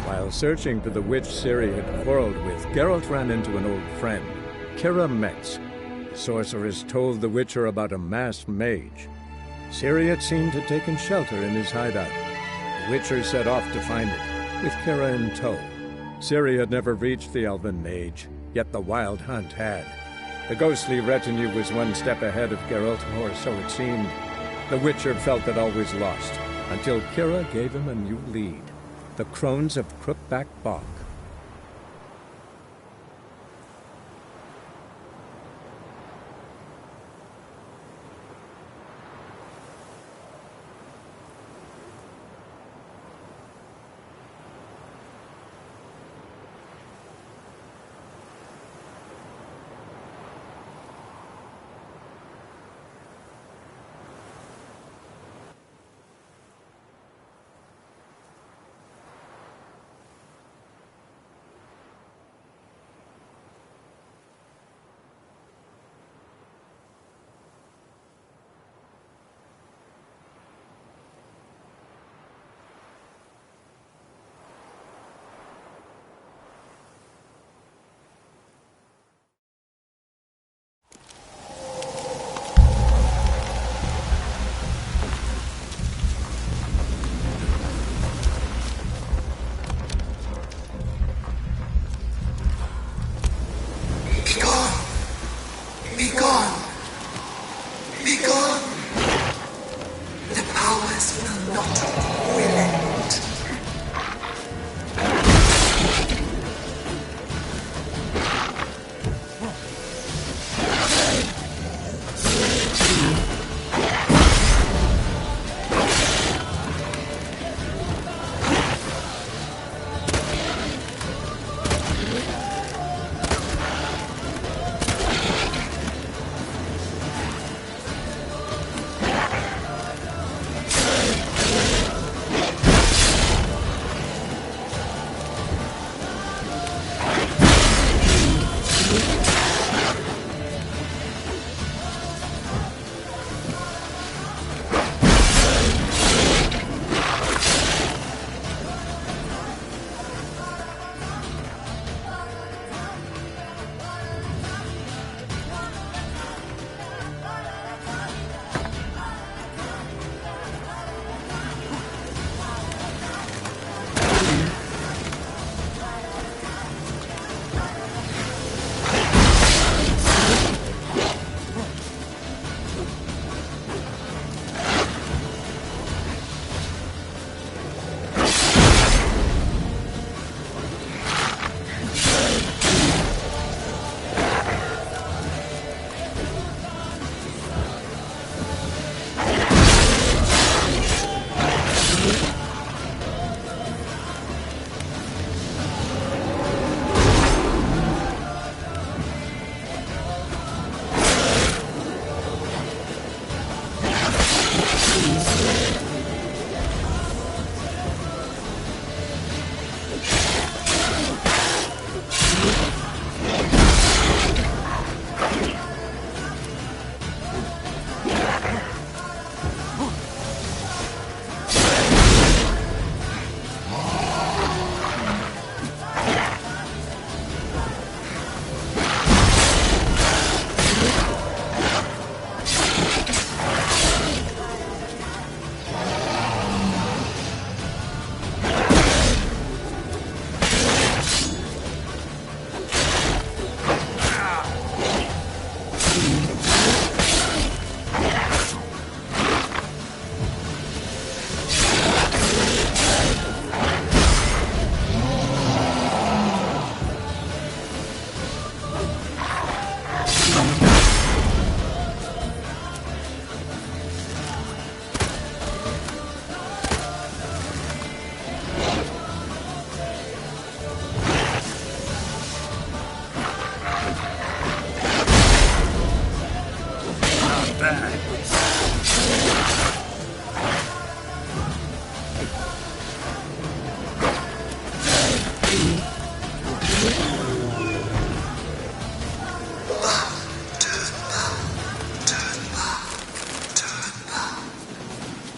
While searching for the witch Ciri had quarreled with, Geralt ran into an old friend, Keira Metz. The sorceress told the Witcher about a masked mage. Ciri had seemed to have taken shelter in his hideout. The Witcher set off to find it, with Keira in tow. Ciri had never reached the elven mage, yet the Wild Hunt had. The ghostly retinue was one step ahead of Geralt, or so it seemed. The Witcher felt that all was lost, until Keira gave him a new lead. The Crones of Crookback Bog.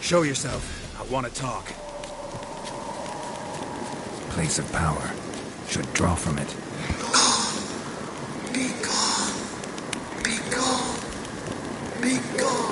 Show yourself. I want to talk. place of power. Should draw from it. Be gone! Be gone! Be gone!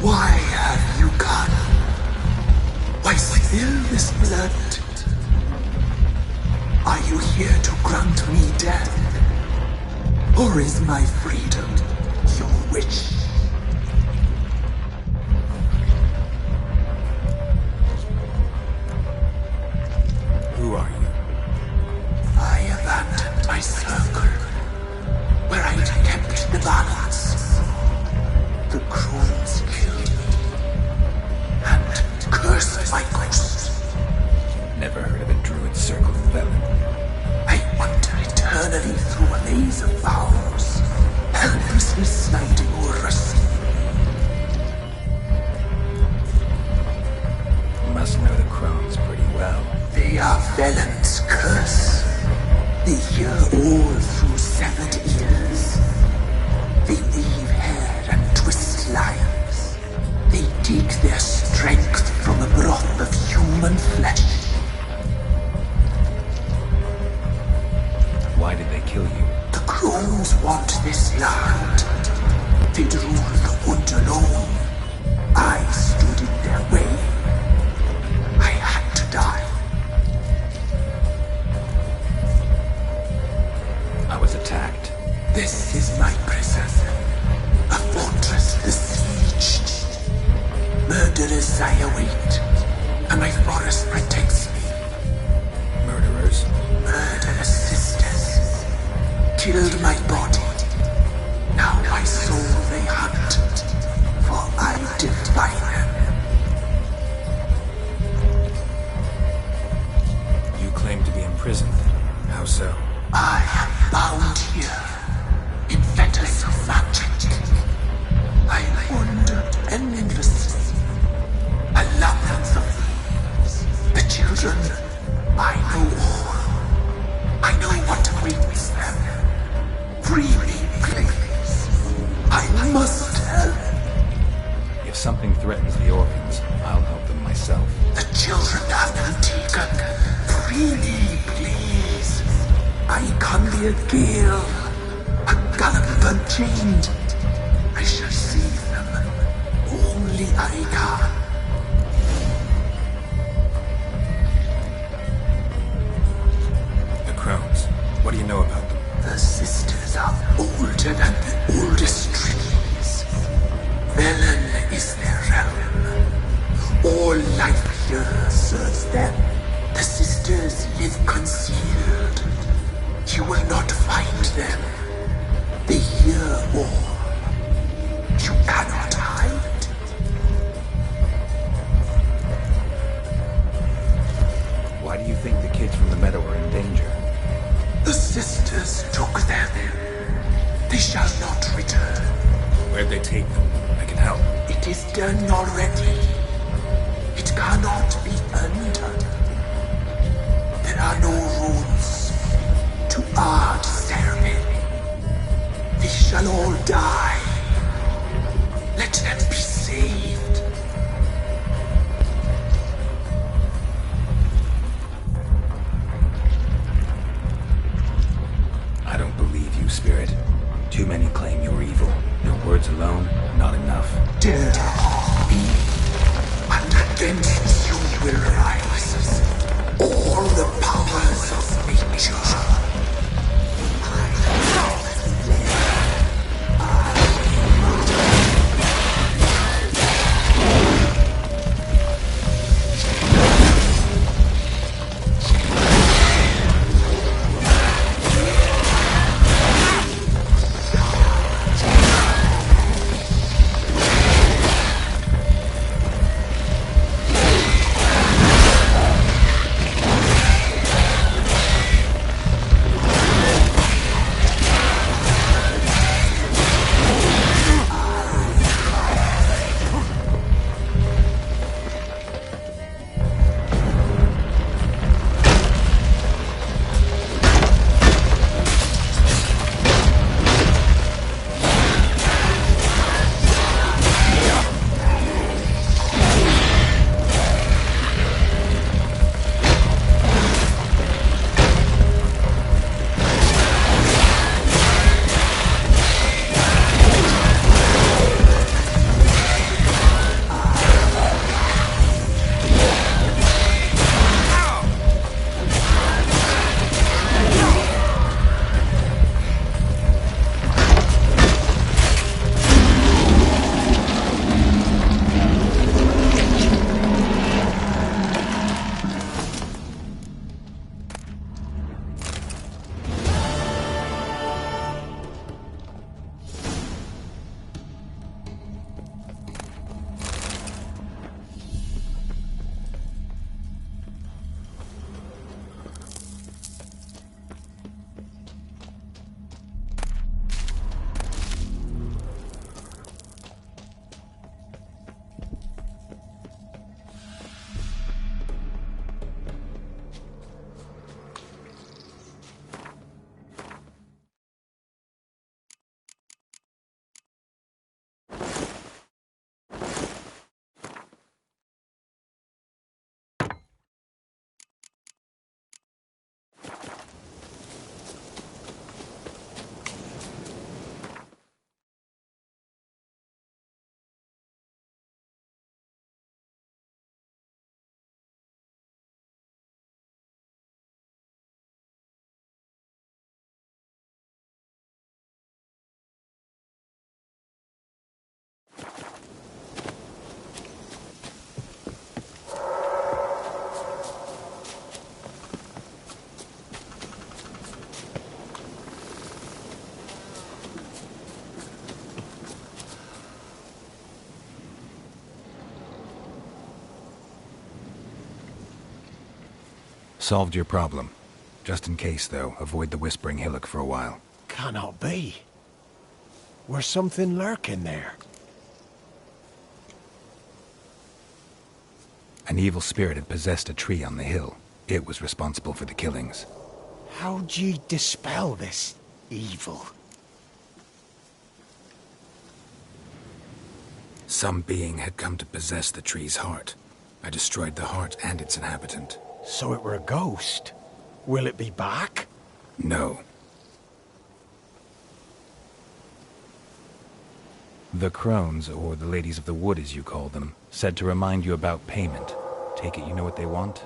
Why have you come? Why spill this blood? Are you here to grant me death? Or is my freedom your wish? Who are you? I abandoned my circle, where I'd kept the balance. The crones killed me, and cursed my ghost. Never heard of a druid circle felon. I wander eternally through a maze of vows, helplessly sliding over a sea. You must know the crones pretty well. They are felons' curse. They hear all through severed ears. They weave hair and twist lives. They take their strength from the broth of human flesh. Why did they kill you? The crones want this land. They'd rule the wood alone. I stood in their way. I had to die. I was attacked. This is my prison. A fortress besieged. Murderers I await, and my forest protects me. Murderers? Murderous sisters killed my body. Now my soul they hunt, for I defy them. You claim to be imprisoned. How so? I am bound here in fetters of magic. I wandered endlessly, a labyrinth of thieves. The children, I know all. I know what awaits them. Free me, please. I must help. If something threatens the orphans, I'll help them myself. The children have been taken. Free me, please. I can be a gale, a gallop unchained. I shall save them. Only I can. The crones. What do you know about them? The sisters are older than the oldest trees. Velen is their realm. All life here serves them. The sisters live concealed. You will not find them. They hear all. You cannot hide. Why do you think the kids from the meadow are in danger? The sisters took them. They shall not return. Where'd they take them? I can help. It is done already. It cannot be undone. There are no rules to our ceremony. They shall all die. Let them be saved. Spirit. Too many claim you're evil. Your words alone are not enough. Dare me, and against you will rise all the powers of nature. Solved your problem. Just in case, though, avoid the Whispering Hillock for a while. Cannot be. Where's something lurking there? An evil spirit had possessed a tree on the hill. It was responsible for the killings. How'd ye dispel this evil? Some being had come to possess the tree's heart. I destroyed the heart and its inhabitant. So it were a ghost. Will it be back? No. The crones, or the ladies of the wood as you call them, said to remind you about payment. Take it you know what they want?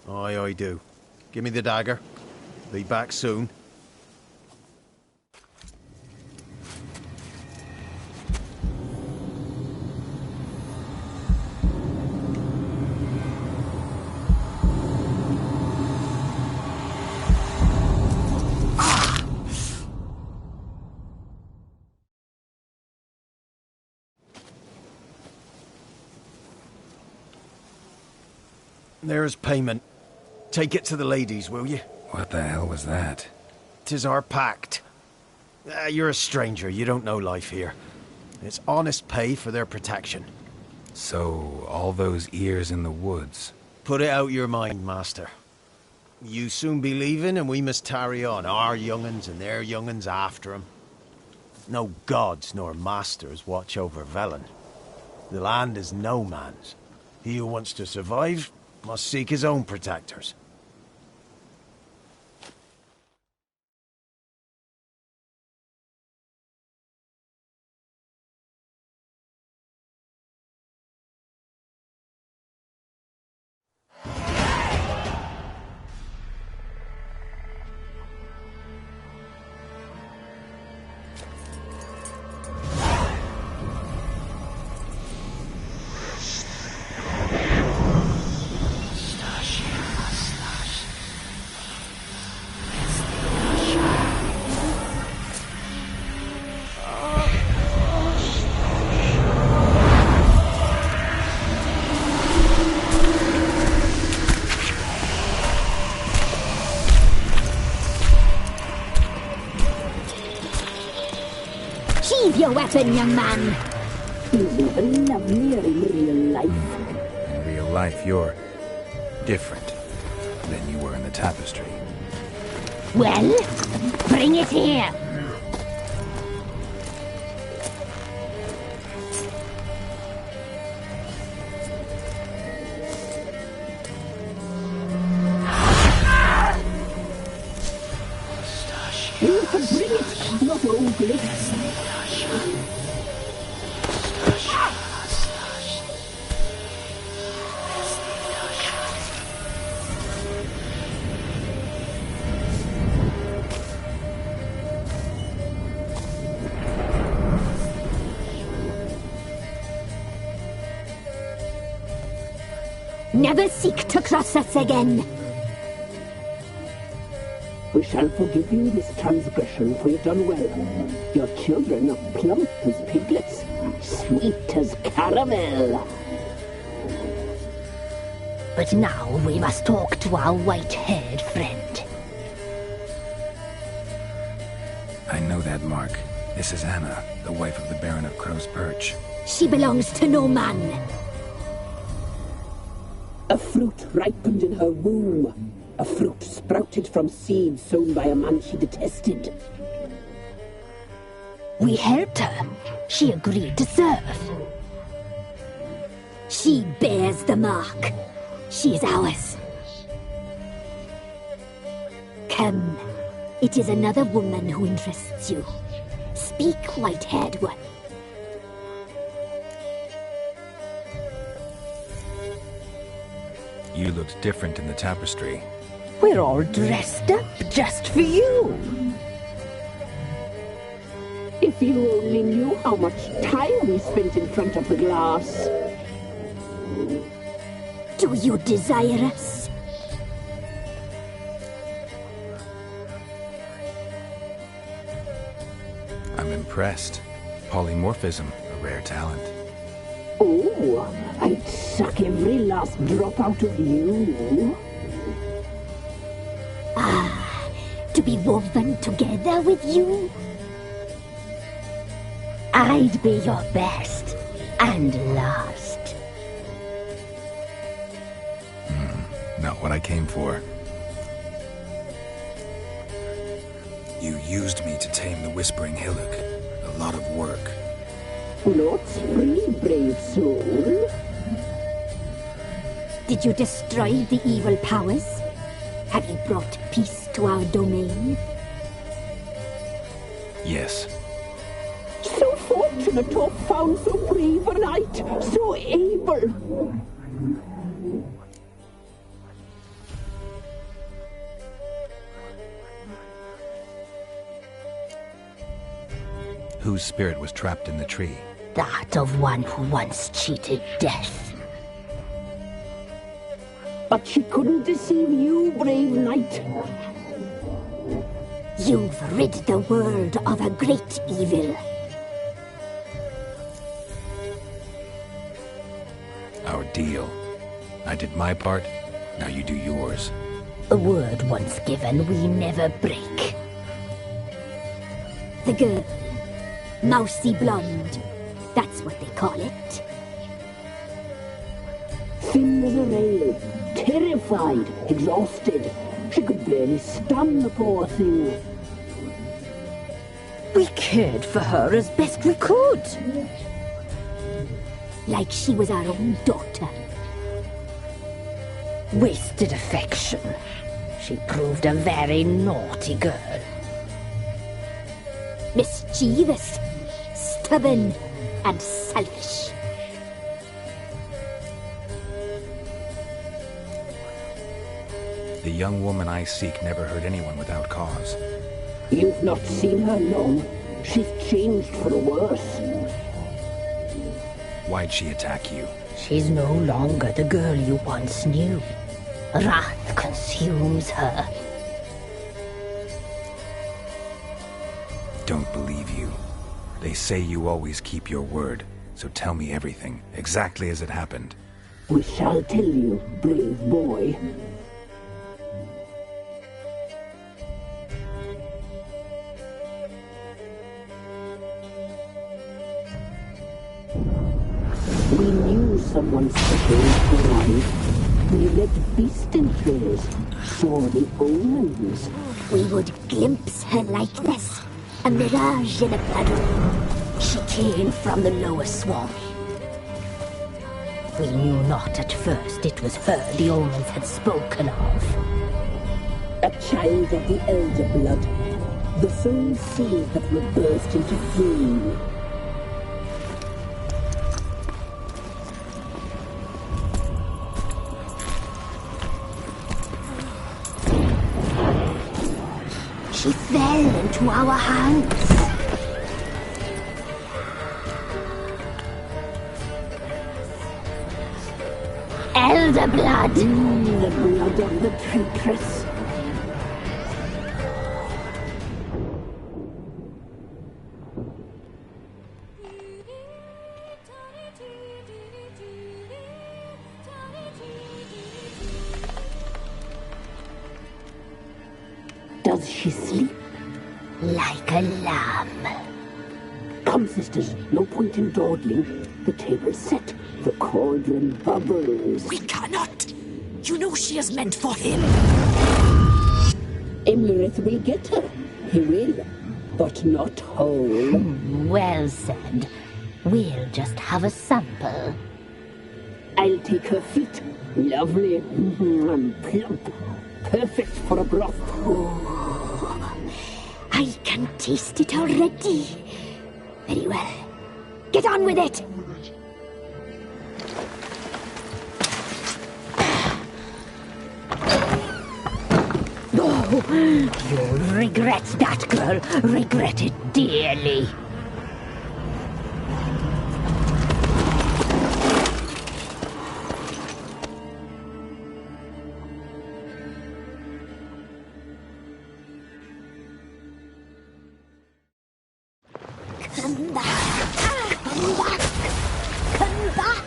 Aye, I do. Give me the dagger. Be back soon. There's payment. Take it to the ladies, will you? What the hell was that? 'Tis our pact. You're a stranger, you don't know life here. It's honest pay for their protection. So, all those ears in the woods. Put it out your mind, master. You soon be leaving and we must tarry on, our young'uns and their young'uns after 'em. No gods nor masters watch over Velen. The land is no man's. He who wants to survive must seek his own protectors. Sheathe your weapon, young man. He's even lovelier in real life. In real life, you're different than you were in the tapestry. Well, bring it here. You can bring it, not Oglis. Never seek to cross us again. We shall forgive you this transgression, for you've done well. Your children are plump as piglets, sweet as caramel. But now we must talk to our white-haired friend. I know that mark. This is Anna, the wife of the Baron of Crow's Perch. She belongs to no man. A fruit ripened in her womb. A fruit sprouted from seeds sown by a man she detested. We helped her. She agreed to serve. She bears the mark. She is ours. Come. It is another woman who interests you. Speak, white-haired one. You looked different in the tapestry. We're all dressed up just for you. If you only knew how much time we spent in front of the glass. Do you desire us? I'm impressed. Polymorphism, a rare talent. Oh, I'd suck every last drop out of you. To be woven together with you? I'd be your best and last. Not what I came for. You used me to tame the Whispering Hillock. A lot of work. Not free, brave soul. Did you destroy the evil powers? Have you brought peace to our domain? Yes. So fortunate to have found so brave a knight, so able. Whose spirit was trapped in the tree? That of one who once cheated death. But she couldn't deceive you, brave knight. You've rid the world of a great evil. Our deal. I did my part, now you do yours. A word once given, we never break. The girl. Mousy blonde. That's what they call it. Thin as a rail, terrified, exhausted. She could barely stand, the poor thing. We cared for her as best we could. Like she was our own daughter. Wasted affection. She proved a very naughty girl. Mischievous, stubborn, and selfish. The young woman I seek never hurt anyone without cause. You've not seen her long. She's changed for the worse. Why'd she attack you? She's no longer the girl you once knew. Wrath consumes her. Don't believe you. They say you always keep your word, so tell me everything, exactly as it happened. We shall tell you, brave boy. We knew someone special would arrive. We led beast entries, saw the omens. We would glimpse her like this, a mirage in a puddle. She came from the lower swamp. We knew not at first it was her the omens had spoken of. A child of the elder blood, the sole seed that will burst into flame. She fell into our hands. Elder blood. The blood of the traitress. Does she sleep? Like a lamb. Come, sisters, no point in dawdling. The table's set. The cauldron bubbles. We cannot. You know she is meant for him. Imlerith will get her. He will, but not whole. Well said. We'll just have a sample. I'll take her feet. Lovely. Plump. Perfect for a broth. I can taste it already. Very well. Get on with it. You'll regret that, girl. Regret it dearly. Come back. Come back. Come back.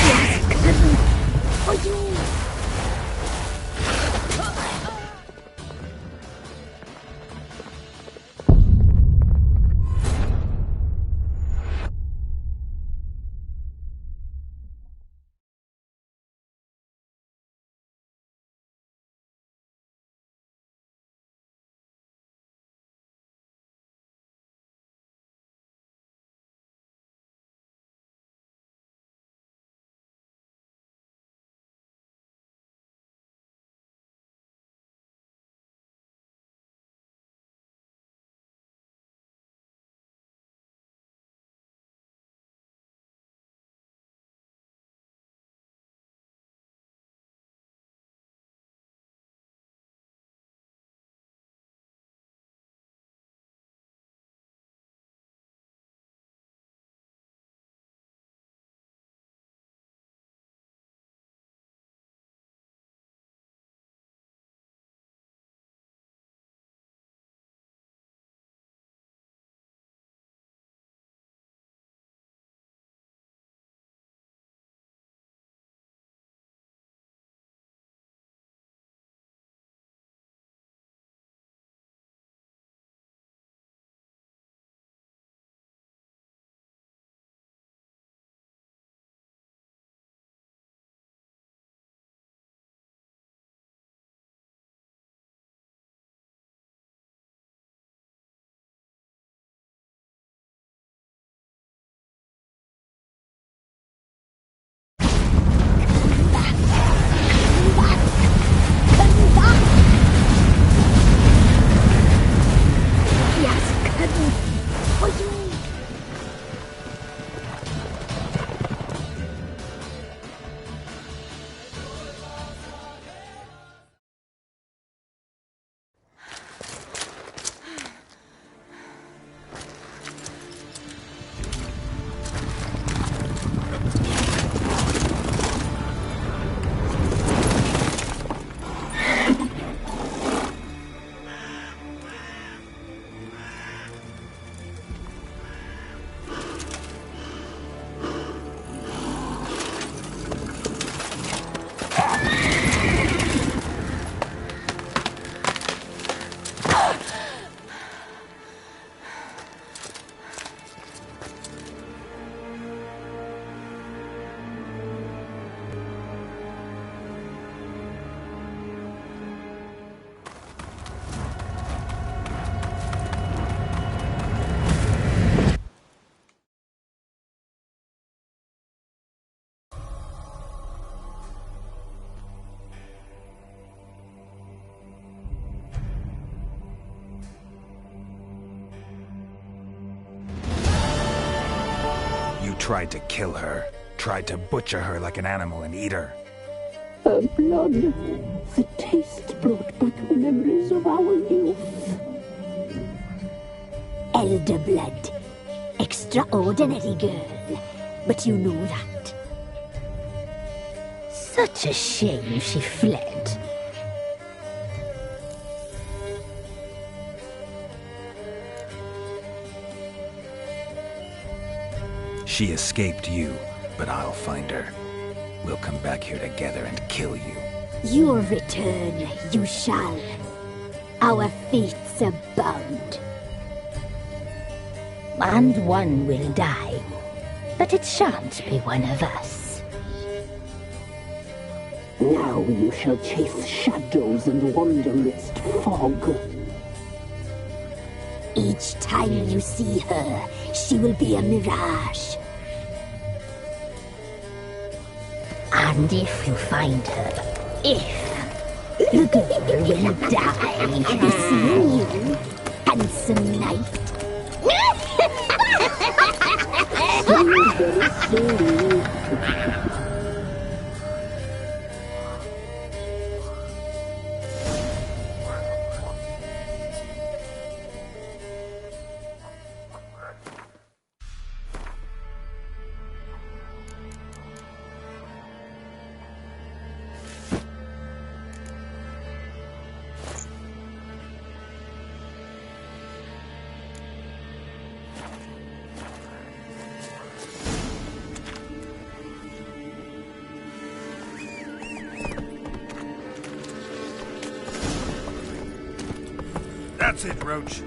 Yes, come for you. tried to kill her. Tried to butcher her like an animal and eat her. Her blood. The taste brought back memories of our youth. Elder blood. Extraordinary girl. But you know that. Such a shame she fled. She escaped you, but I'll find her. We'll come back here together and kill you. Your return, you shall. Our fates are bound. And one will die. But it shan't be one of us. Now you shall chase shadows and wander amidst fog. Each time you see her, she will be a mirage. And if you find her, the girl will die. Be seeing you, handsome knight. Very soon. That's it, Roach.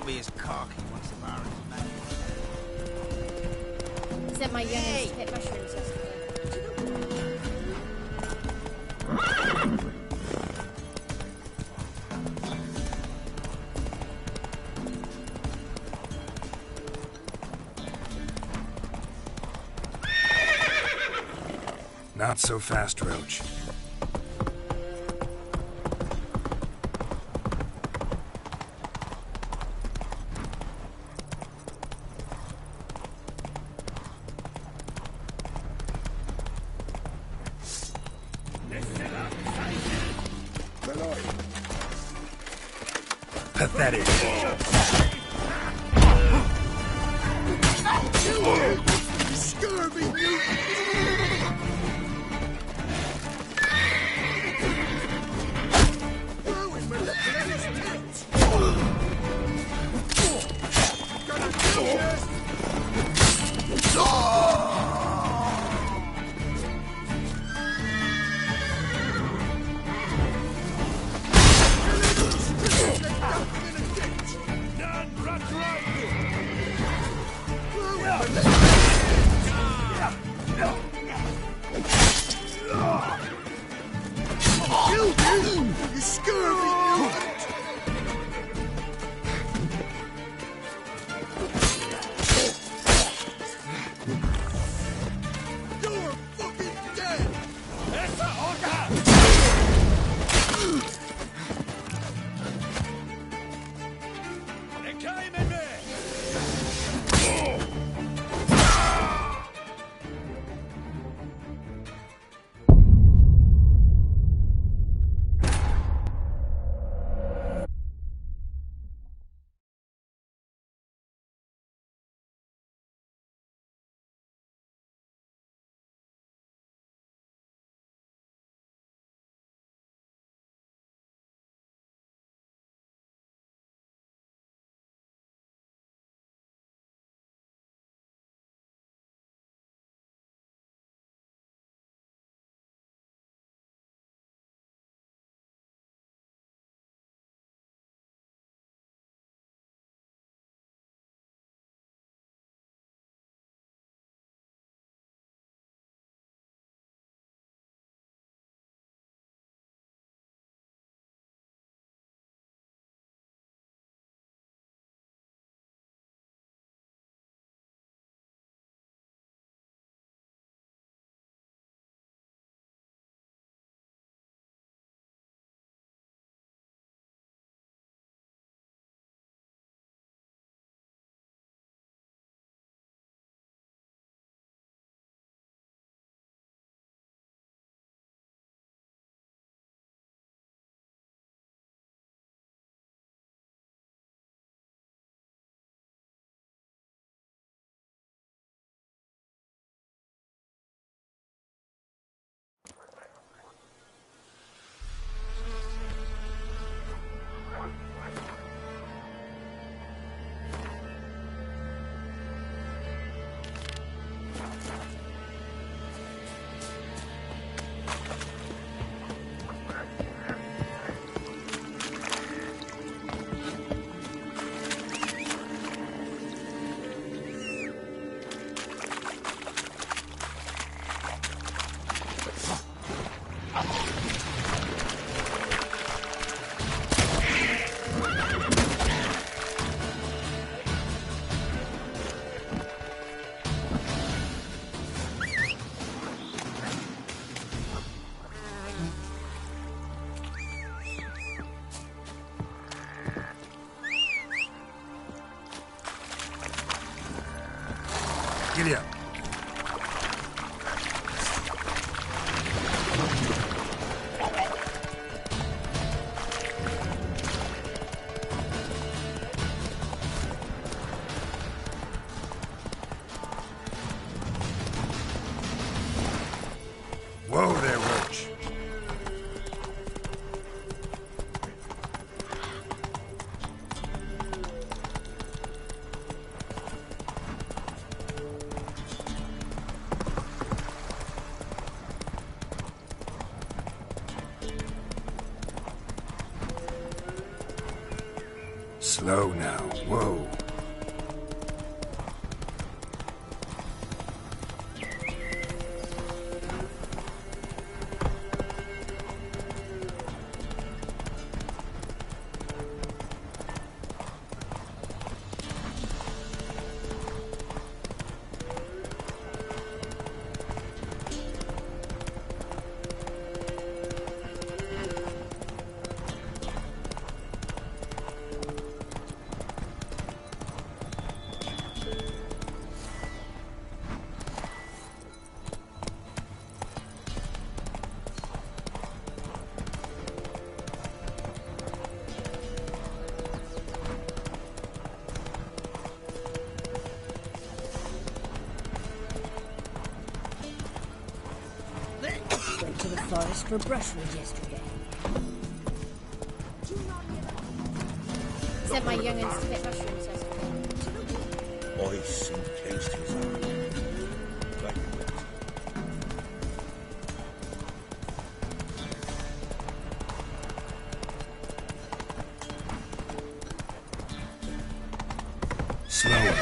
Be as cocky once the bar is Is that my youngest pet mushrooms yesterday? Not so fast, Roach. Pathetic. Giddy up. Whoa there, Roach. Slow now. Whoa. Went to the forest for brushwood yesterday. Sent my young'uns to pick mushrooms yesterday. I sing tasties on like wit. Slower.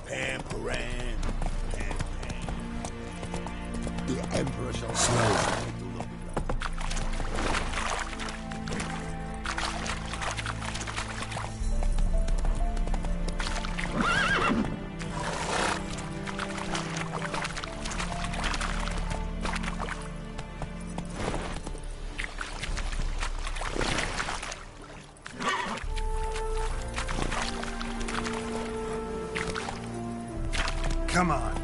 Pam-paran. The Emperor shall slow. Come on.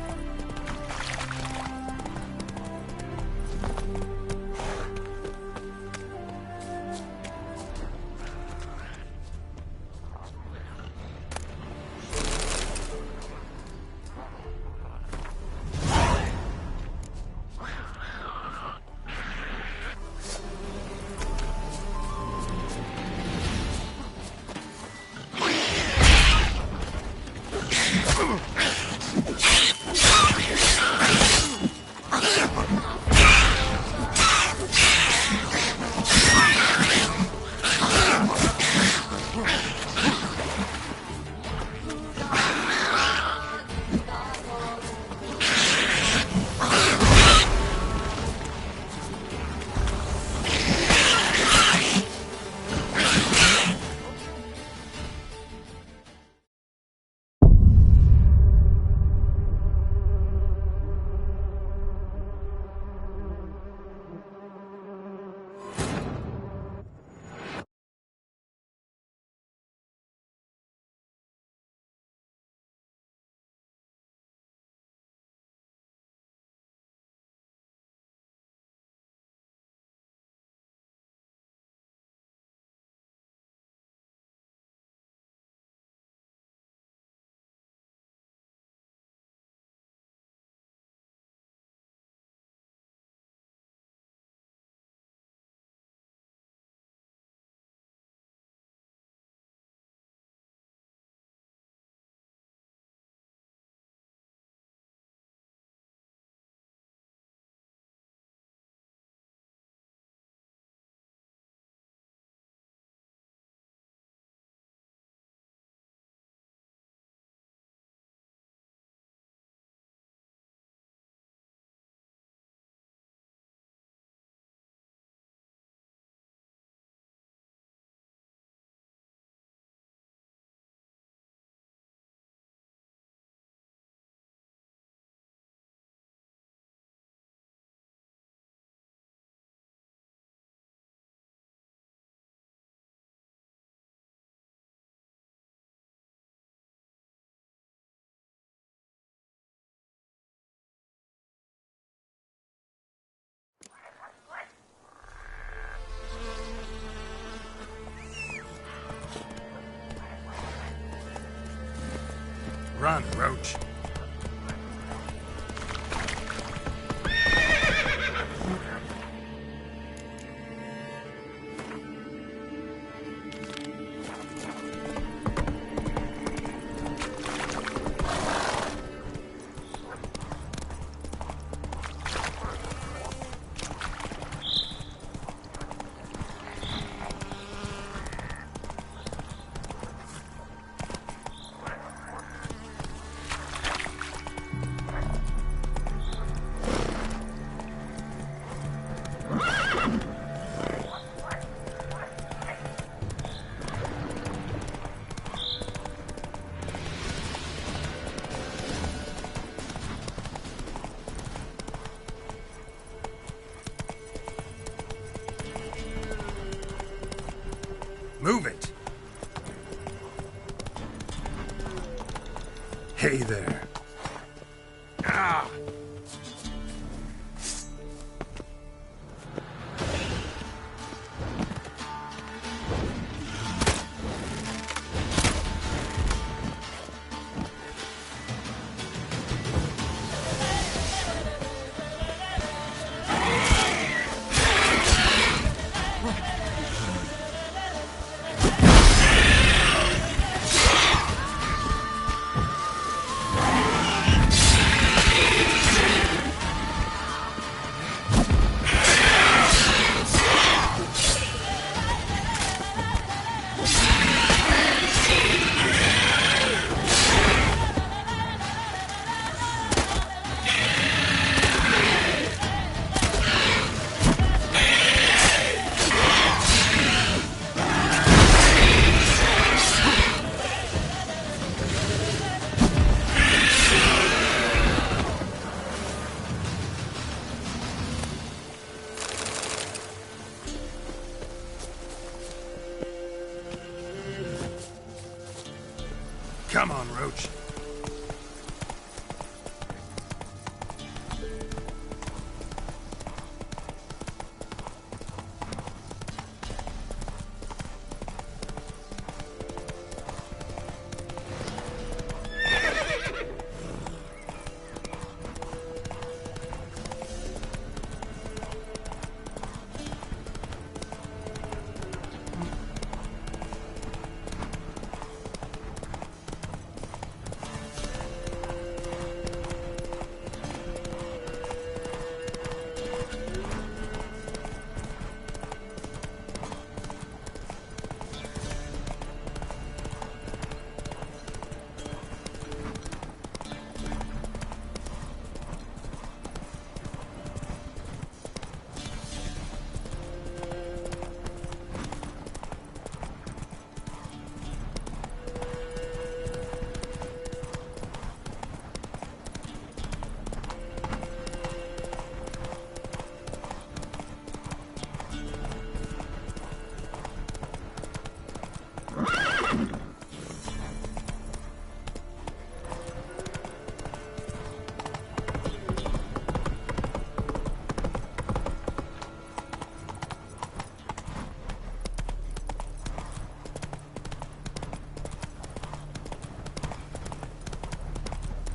Run, Roach. Move it! Hey there. Ah! Come on, Roach.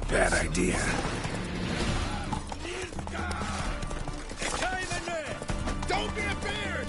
Bad idea. Don't be a beard!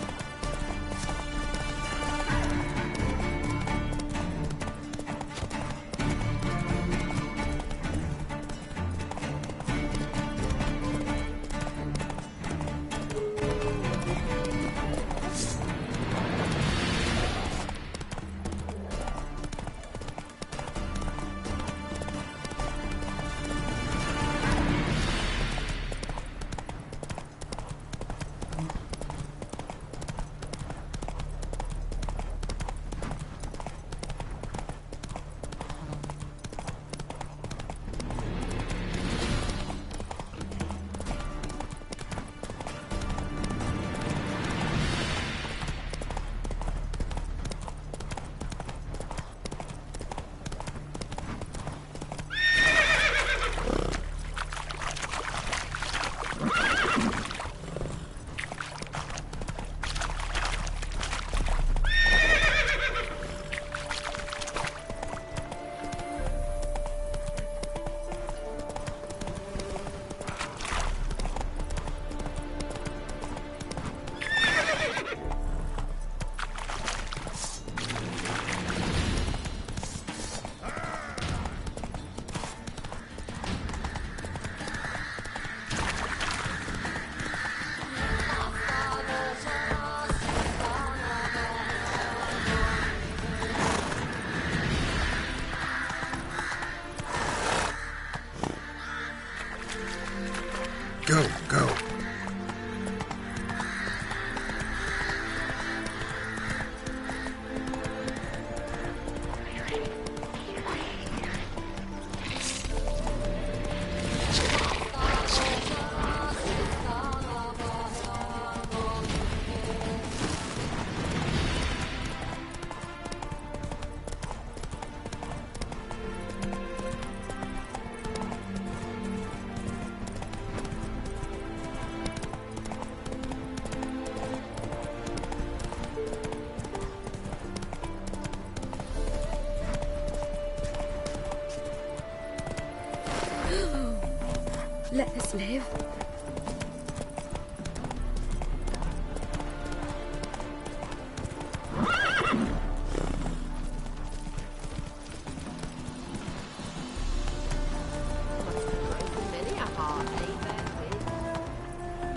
Let us live.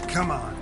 Come on.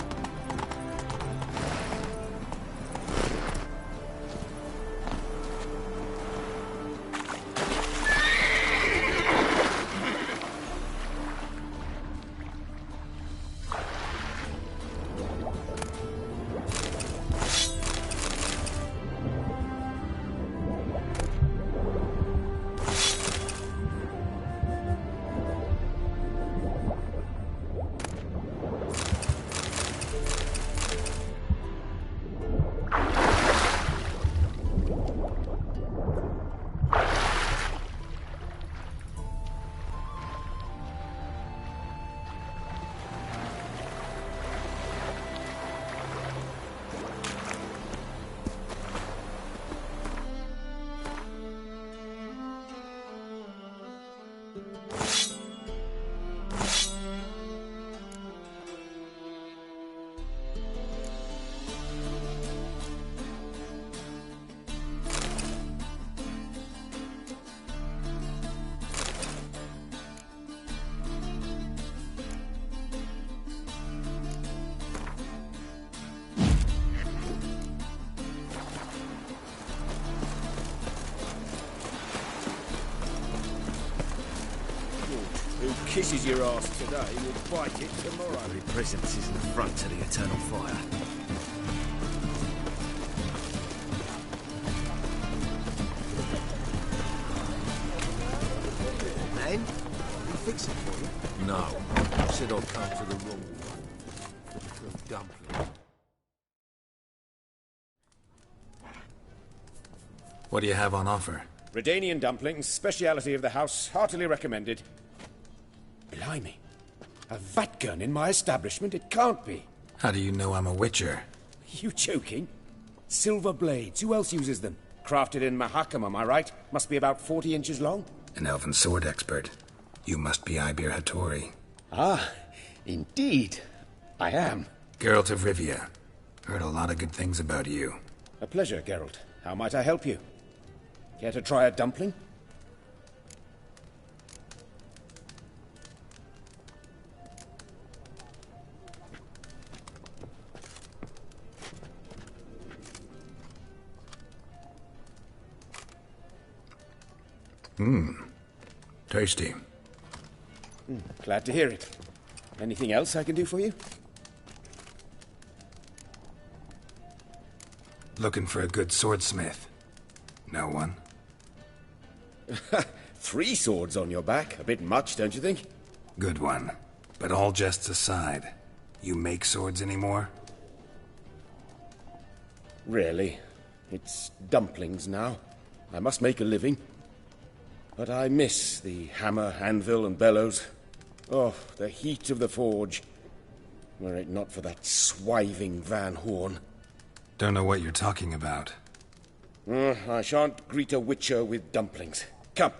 Who kisses your ass today will bite it tomorrow. Every presence is an affront to the eternal fire. Man, we fix it for you? No. I said I'll come to the wrong one. For dumpling. What do you have on offer? Redanian dumplings, speciality of the house, heartily recommended. Blimey. A vatgun in my establishment? It can't be. How do you know I'm a witcher? You joking? Silver blades. Who else uses them? Crafted in Mahakam, am I right? Must be about 40 inches long. An elven sword expert. You must be Ibir Hattori. Ah, indeed. I am. Geralt of Rivia. Heard a lot of good things about you. A pleasure, Geralt. How might I help you? Care to try a dumpling? Tasty. Glad to hear it. Anything else I can do for you? Looking for a good swordsmith. No one? 3 swords on your back. A bit much, don't you think? Good one. But all jests aside, you make swords anymore? Really. It's dumplings now. I must make a living. But I miss the hammer, anvil, and bellows. Oh, the heat of the forge. Were it not for that swiving Van Horn. Don't know what you're talking about. I shan't greet a witcher with dumplings. Come,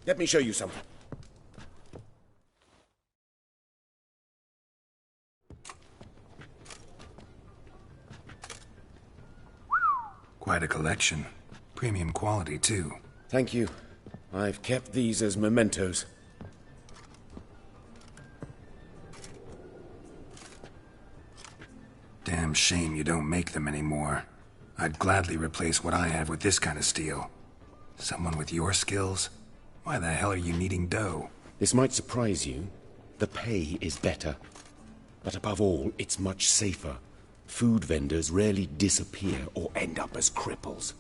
let me show you something. Quite a collection. Premium quality, too. Thank you. I've kept these as mementos. Damn shame you don't make them anymore. I'd gladly replace what I have with this kind of steel. Someone with your skills? Why the hell are you needing dough? This might surprise you. The pay is better. But above all, it's much safer. Food vendors rarely disappear or end up as cripples.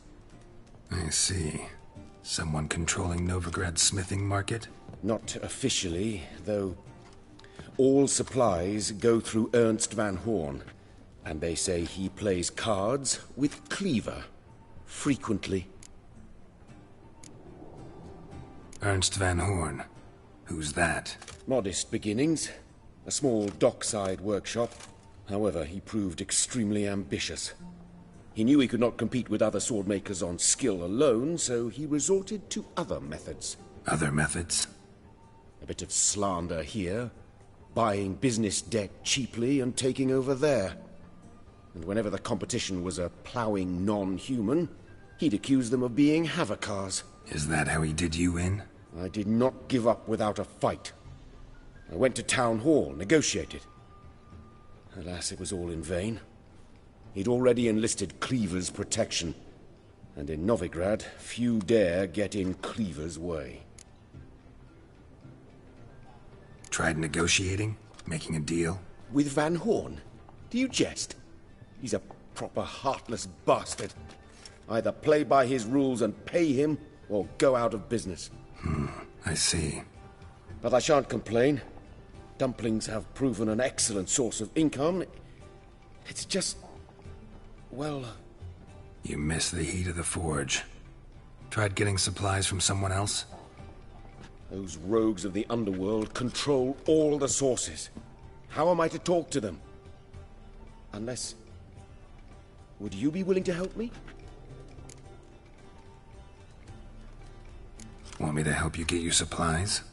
I see. Someone controlling Novigrad's smithing market? Not officially, though. All supplies go through Ernst Van Horn. And they say he plays cards with Cleaver. Frequently. Ernst Van Horn. Who's that? Modest beginnings. A small dockside workshop. However, he proved extremely ambitious. He knew he could not compete with other swordmakers on skill alone, so he resorted to other methods. Other methods? A bit of slander here, buying business debt cheaply and taking over there. And whenever the competition was a ploughing non-human, he'd accuse them of being Havocars. Is that how he did you in? I did not give up without a fight. I went to Town Hall, negotiated. Alas, it was all in vain. He'd already enlisted Cleaver's protection, and in Novigrad, few dare get in Cleaver's way. Tried negotiating? Making a deal? With Van Horn? Do you jest? He's a proper heartless bastard. Either play by his rules and pay him, or go out of business. I see. But I shan't complain. Dumplings have proven an excellent source of income. It's just... well... You miss the heat of the forge. Tried getting supplies from someone else? Those rogues of the underworld control all the sources. How am I to talk to them? Unless... would you be willing to help me? Want me to help you get your supplies?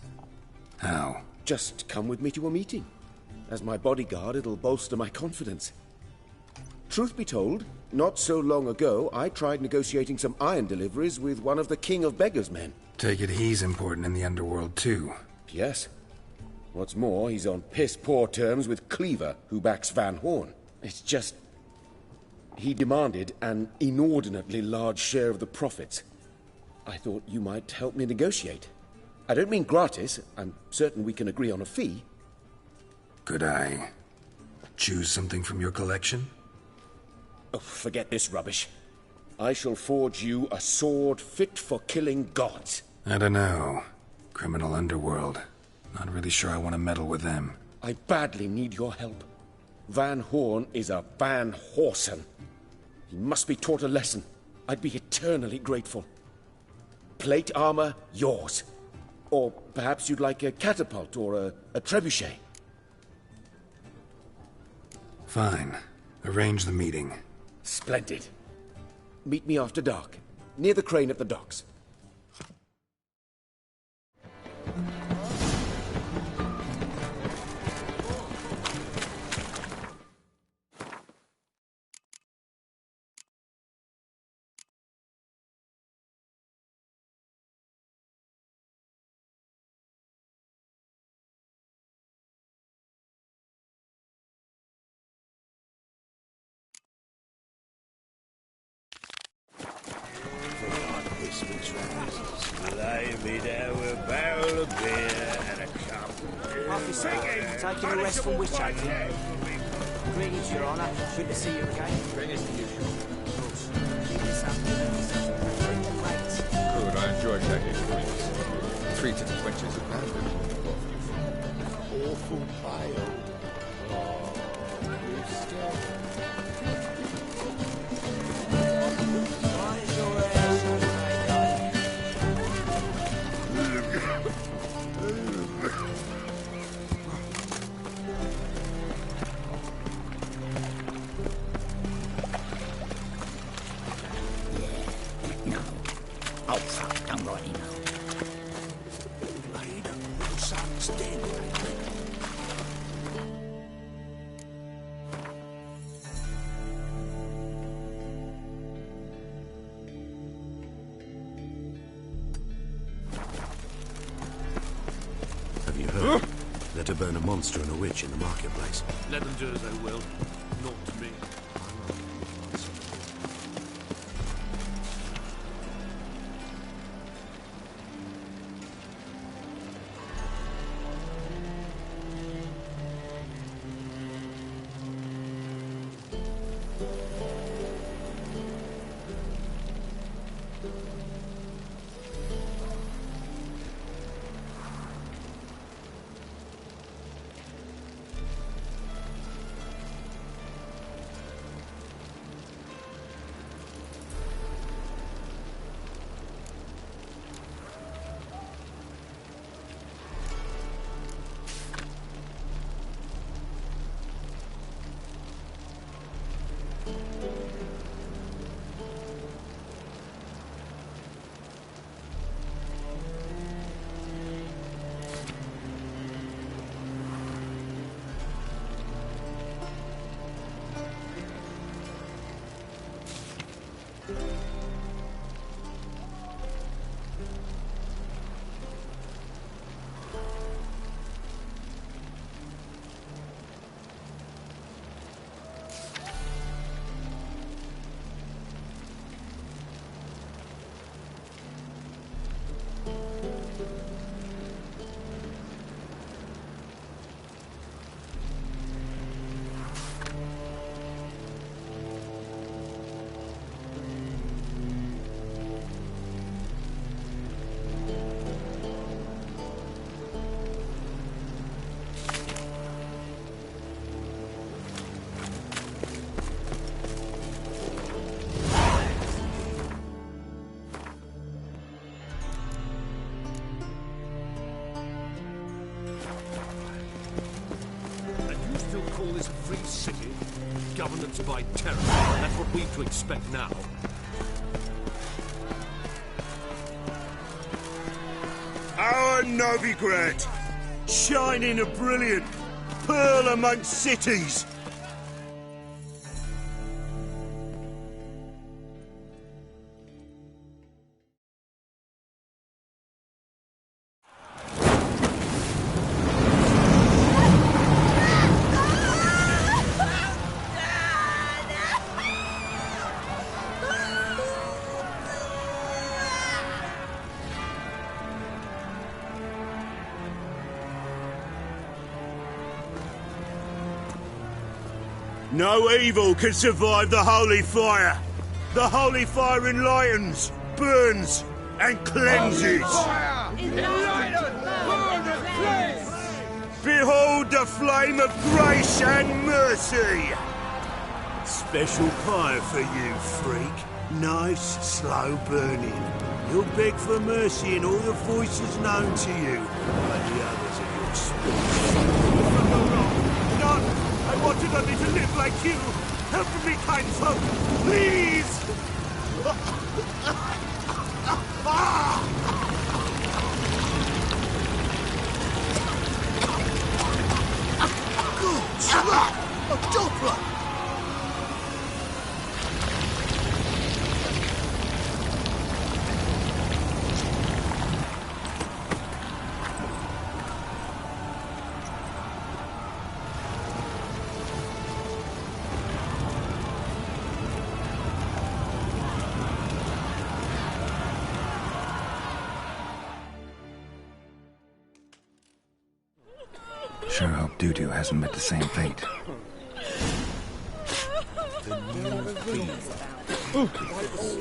How? Just come with me to a meeting. As my bodyguard, it'll bolster my confidence. Truth be told, not so long ago, I tried negotiating some iron deliveries with one of the King of Beggars' men. Take it he's important in the underworld, too. Yes. What's more, he's on piss-poor terms with Cleaver, who backs Van Horn. It's just... he demanded an inordinately large share of the profits. I thought you might help me negotiate. I don't mean gratis. I'm certain we can agree on a fee. Could I choose something from your collection? Oh, forget this rubbish. I shall forge you a sword fit for killing gods. I don't know. Criminal underworld. Not really sure I want to meddle with them. I badly need your help. Van Horn is a Van Horsen. He must be taught a lesson. I'd be eternally grateful. Plate armor, yours. Or perhaps you'd like a catapult or a trebuchet. Fine. Arrange the meeting. Splendid. Meet me after dark, near the crane at the docks. Blimey, there were a barrel of beer and a cup. Taking a rest from witch hunting. Greetings, Your Honour. Good to see you again. Bring us the usual. Of course. Give me something. Bring the plates. Good, I enjoy taking drinks. 3 to the wenches of Bandit. Awful pile. Have you heard? They're to burn a monster and a witch in the marketplace. Let them do as they will. Not to me. Call this a free city? Governance by terror. That's what we've to expect now. Our Novigrad, shining a brilliant pearl amongst cities. No evil can survive the holy fire. The holy fire enlightens, burns, and cleanses. Behold the flame of grace and mercy. Special fire for you, freak. Nice, slow burning. You'll beg for mercy in all the voices known to you by the others of your species. None! I wanted only to live like you! Help me, kind folk! Please! Good slap! A Doppler! Sure hope Dudu hasn't met the same fate. The new field.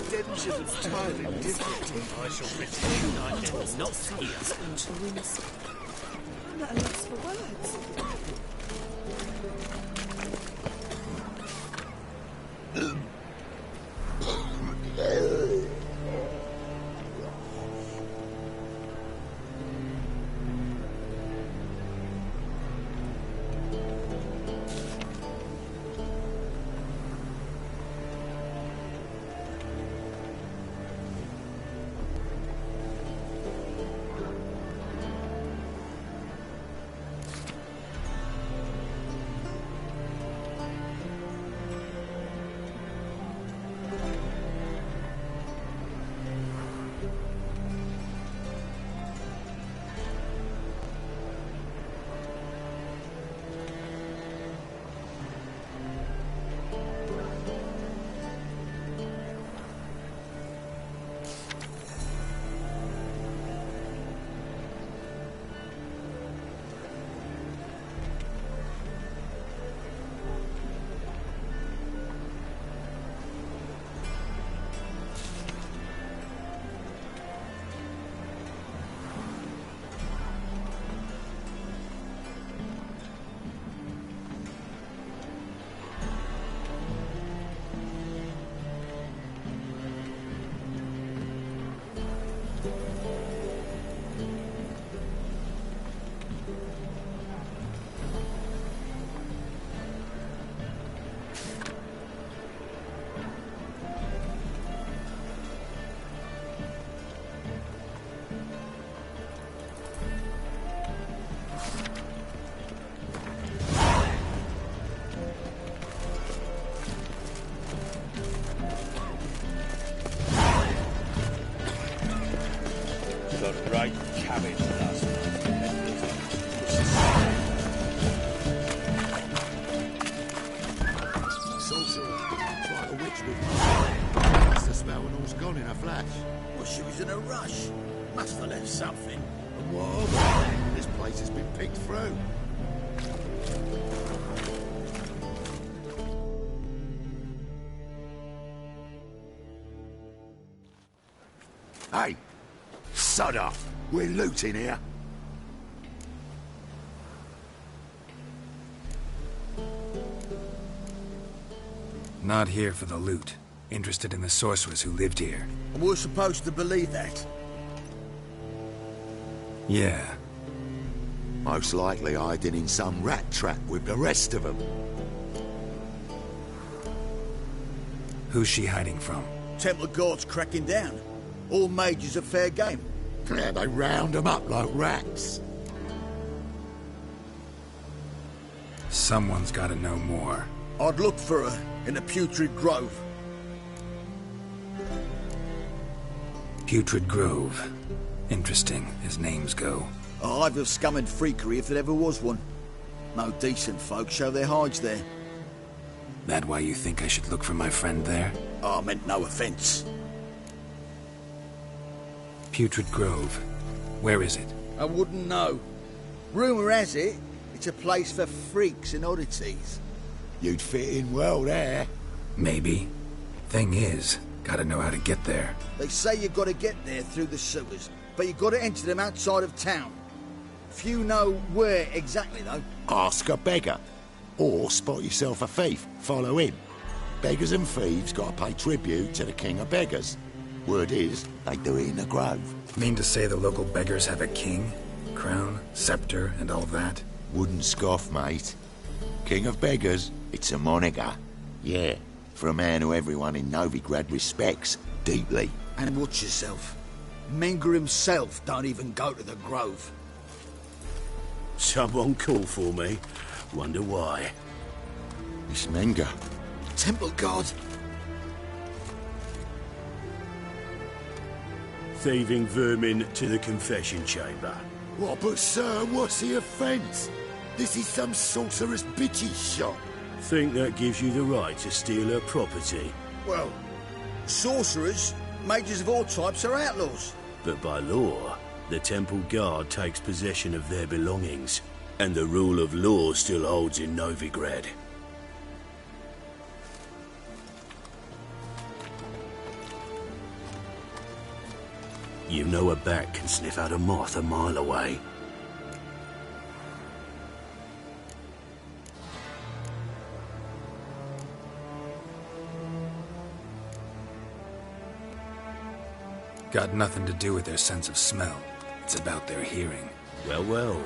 Stenches entirely different. I shall retain I am not here. I'm at a loss for words. with me. That's the smell when all's gone in a flash. Well, she was in a rush. Must have left something. And what of it? This place has been picked through. Hey, sod off. We're looting here. Not here for the loot. Interested in the sorceress who lived here. And we're supposed to believe that? Yeah. Most likely hiding in some rat trap with the rest of them. Who's she hiding from? Temple Guard's cracking down. All mages are fair game. Yeah, they round them up like rats. Someone's gotta know more. I'd look for her in the Putrid Grove. Putrid Grove. Interesting, as names go. A hive of scum and freakery if there ever was one. No decent folk show their hides there. That why you think I should look for my friend there? Oh, I meant no offense. Putrid Grove. Where is it? I wouldn't know. Rumour has it, it's a place for freaks and oddities. You'd fit in well there. Maybe. Thing is, gotta know how to get there. They say you gotta get there through the sewers, but you gotta enter them outside of town. Few know where exactly, though. Ask a beggar. Or spot yourself a thief. Follow him. Beggars and thieves gotta pay tribute to the king of beggars. Word is, they do it in the grove. Mean to say the local beggars have a king? Crown, scepter, and all that? Wouldn't scoff, mate. King of beggars, it's a moniker. Yeah, for a man who everyone in Novigrad respects deeply. And watch yourself. Menger himself don't even go to the Grove. Someone called for me. Wonder why. It's Menger. Temple Guard. Thieving vermin to the confession chamber. What, but sir, what's the offence? This is some sorcerer's bitch's shop. Think that gives you the right to steal her property? Well, sorcerers, mages of all types are outlaws. But by law, the Temple Guard takes possession of their belongings, and the rule of law still holds in Novigrad. You know a bat can sniff out a moth a mile away. Got nothing to do with their sense of smell. It's about their hearing. Well, well.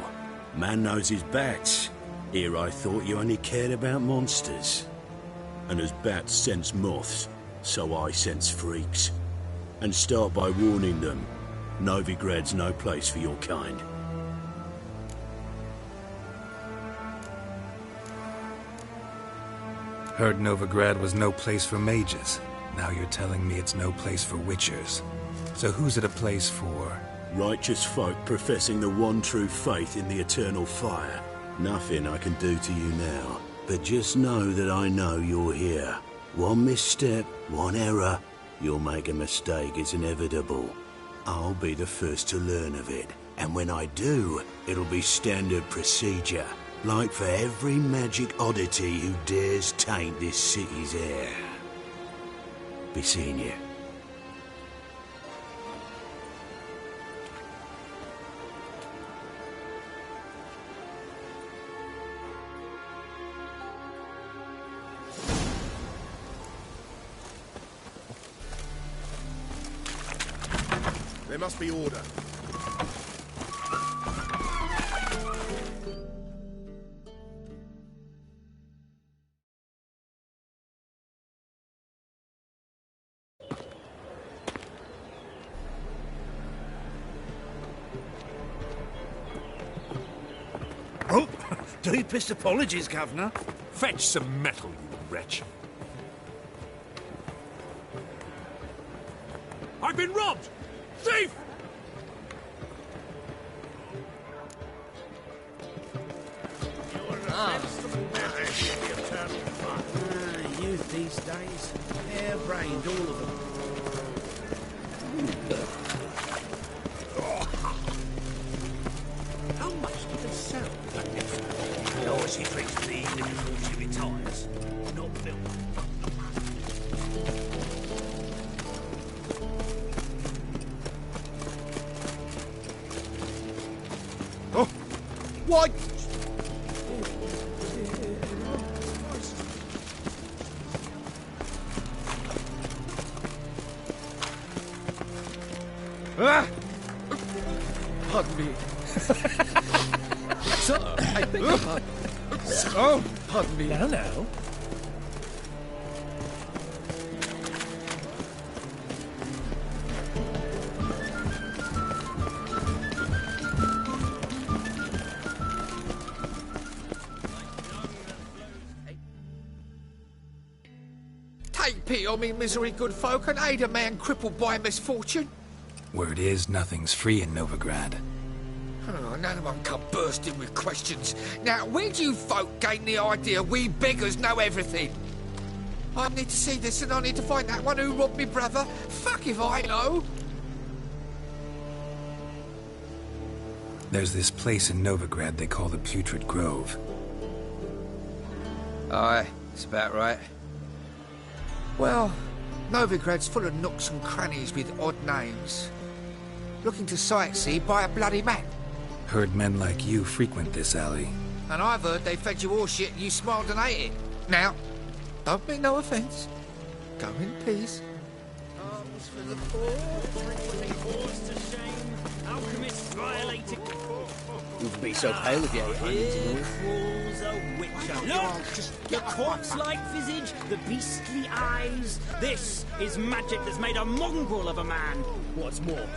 Man knows his bats. Here I thought you only cared about monsters. And as bats sense moths, so I sense freaks. And start by warning them. Novigrad's no place for your kind. Heard Novigrad was no place for mages. Now you're telling me it's no place for witchers. So who's it a place for? Righteous folk professing the one true faith in the eternal fire. Nothing I can do to you now. But just know that I know you're here. One misstep, one error, you'll make a mistake, it's inevitable. I'll be the first to learn of it. And when I do, it'll be standard procedure. Like for every magic oddity who dares taint this city's air. Be seeing you. There must be order. Oh, deepest apologies, Governor. Fetch some metal, you wretch. I've been robbed! Thief! You these days. Hair-brained, all of them. How much do they sell? The horse he drinks for the evening before she retires. Not milk. Oh! What? Ah! Pardon me. Sir, I beg your pardon. Oh! Pardon me. Now. Take pity on me, misery, good folk, and aid a man crippled by misfortune. Word is, nothing's free in Novigrad. Oh, none of them come bursting with questions. Now, where do you folk gain the idea we beggars know everything? I need to see this and I need to find that one who robbed me brother. Fuck if I know. There's this place in Novigrad they call the Putrid Grove. Aye, it's about right. Well, Novigrad's full of nooks and crannies with odd names. Looking to sightsee, buy a bloody map. Heard men like you frequent this alley. And I've heard they fed you all shit and you smiled and ate it. Now, don't mean no offence. Go in peace. Arms for the poor, putting horse to shame, alchemists violating... You'd be so pale if you ate onions and all. Crawls a witcher. Look! The corpse-like visage, the beastly eyes. This is magic that's made a mongrel of a man. What's more...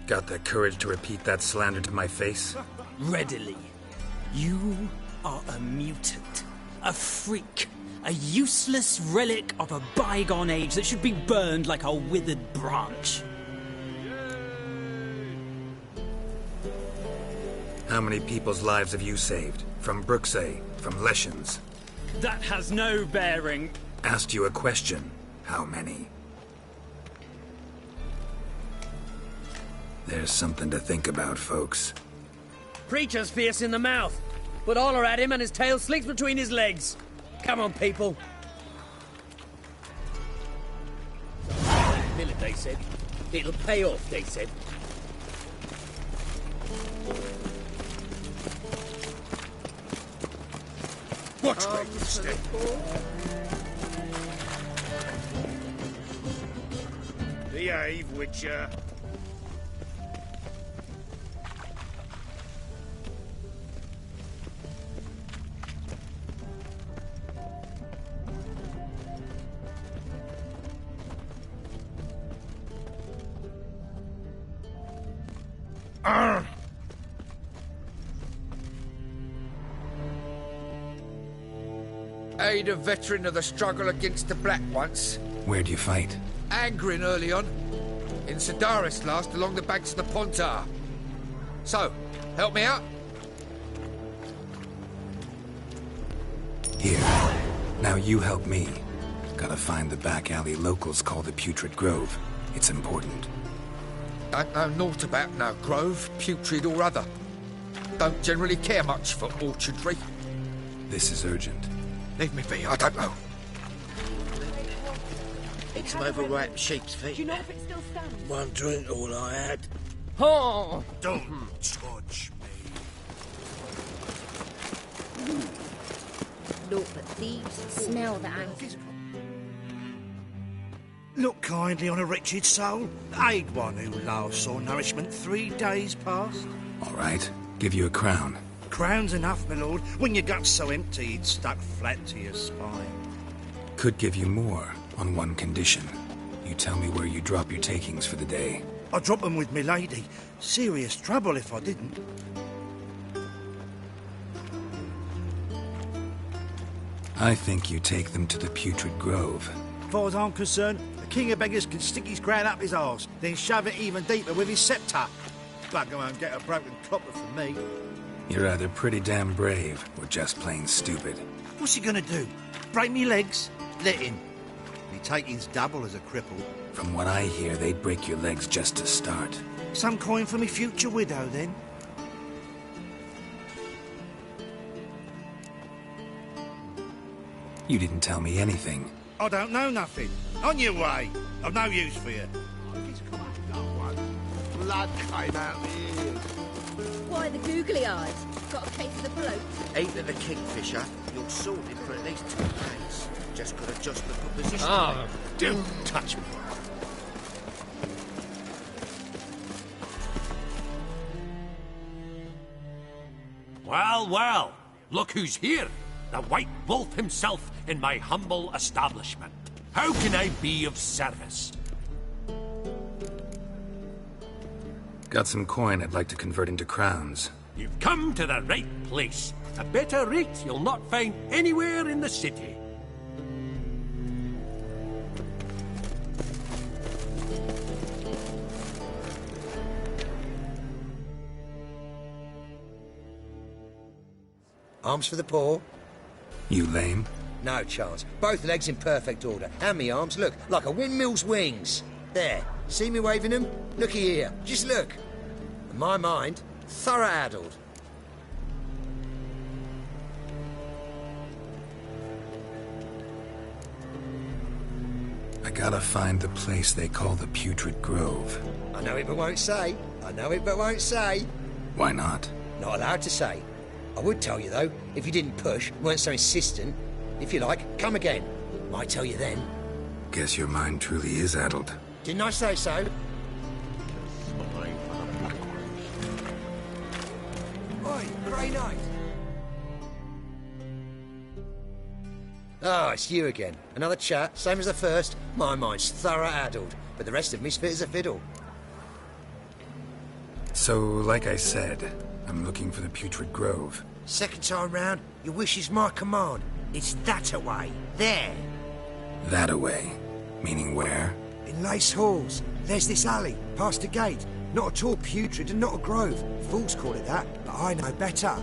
Got the courage to repeat that slander to my face? Readily. You are a mutant, a freak, a useless relic of a bygone age that should be burned like a withered branch. How many people's lives have you saved? From Bruxay, from Leshens? That has no bearing. Asked you a question. How many? There's something to think about, folks. Preacher's fierce in the mouth, but holler at him and his tail slinks between his legs. Come on, people. Minute, they said. It'll pay off, they said. Watch where you step. Behave, Witcher. Aid a veteran of the struggle against the Black once. Where'd you fight? Angrin early on. In Sedaris last, along the banks of the Pontar. So, help me out? Here. Now you help me. Gotta find the back alley locals call the Putrid Grove. It's important. Don't know naught about no grove, putrid or other. Don't generally care much for orchardry. This is urgent. Leave me be, I don't know. Eat some overripe sheep's feet. Do you know if it still stands? One drink, all I had. Oh! Don't touch me. Naught but thieves smell the anchors. Look kindly on a wretched soul. Aid one who last saw nourishment 3 days past. All right. Give you a crown. Crown's enough, my lord, when your gut's so empty it's stuck flat to your spine. Could give you more, on one condition. You tell me where you drop your takings for the day. I'd drop them with me lady. Serious trouble if I didn't. I think you take them to the Putrid Grove. As far as I'm concerned, the king of beggars can stick his crown up his arse, then shove it even deeper with his scepter. Bugger won't get a broken copper from me. You're either pretty damn brave, or just plain stupid. What's he gonna do? Break me legs? Let him. Me taking's double as a cripple. From what I hear, they'd break your legs just to start. Some coin for me future widow, then? You didn't tell me anything. I don't know nothing. On your way. I've no use for you. Blood came out the ears. Why the googly eyes? Got a case of the bloat? Ain't it the kingfisher? You're sorted for at least 2 days. Just got to adjust the position. Oh, don't touch me. Well, well, look who's here. The White Wolf himself in my humble establishment. How can I be of service? Got some coin I'd like to convert into crowns. You've come to the right place. A better rate you'll not find anywhere in the city. Arms for the poor? You lame? No chance. Both legs in perfect order. And me arms, look, like a windmill's wings. There. See me waving them? Looky here. Just look. In my mind, thorough-addled. I gotta find the place they call the Putrid Grove. I know it but won't say. I know it but won't say. Why not? Not allowed to say. I would tell you, though, if you didn't push, weren't so insistent. If you like, come again. Might tell you then. Guess your mind truly is addled. Didn't I say so? Oi, Grey Knight! Ah, it's you again. Another chat, same as the first. My mind's thorough-addled, but the rest of me's fit as a fiddle. So, like I said, I'm looking for the Putrid Grove. Second time round, your wish is my command. It's that-a-way. There. That-a-way? Meaning where? In Lace Halls. There's this alley, past the gate. Not at all putrid and not a grove. Fools call it that, but I know better.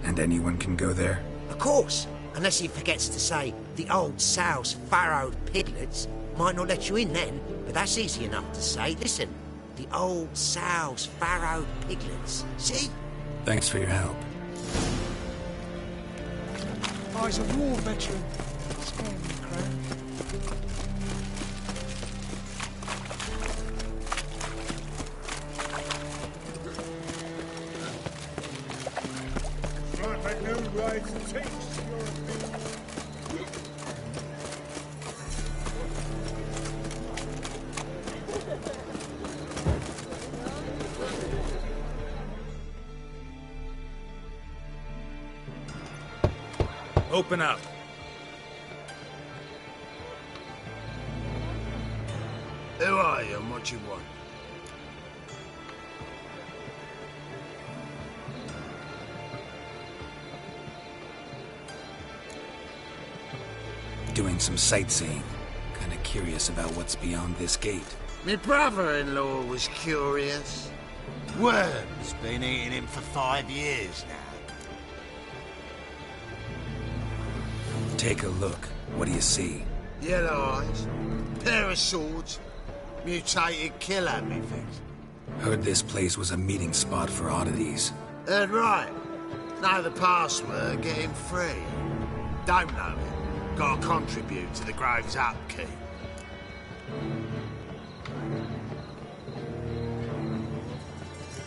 And anyone can go there? Of course. Unless he forgets to say, the old sow's farrowed piglets. Might not let you in then, but that's easy enough to say. Listen, the old sow's farrowed piglets. See? Thanks for your help. Oh, he's a war veteran. Spare me, Crown. Right, I know right to take your Open up. Who are you and what you want? Doing some sightseeing. Kinda curious about what's beyond this gate. My brother-in-law was curious. Worms. Been eating him for 5 years now. Take a look. What do you see? Yellow eyes, pair of swords, mutated killer, methinks. Heard this place was a meeting spot for oddities. Heard right. Know the password, get him free. Don't know it. Gotta contribute to the Grove's upkeep.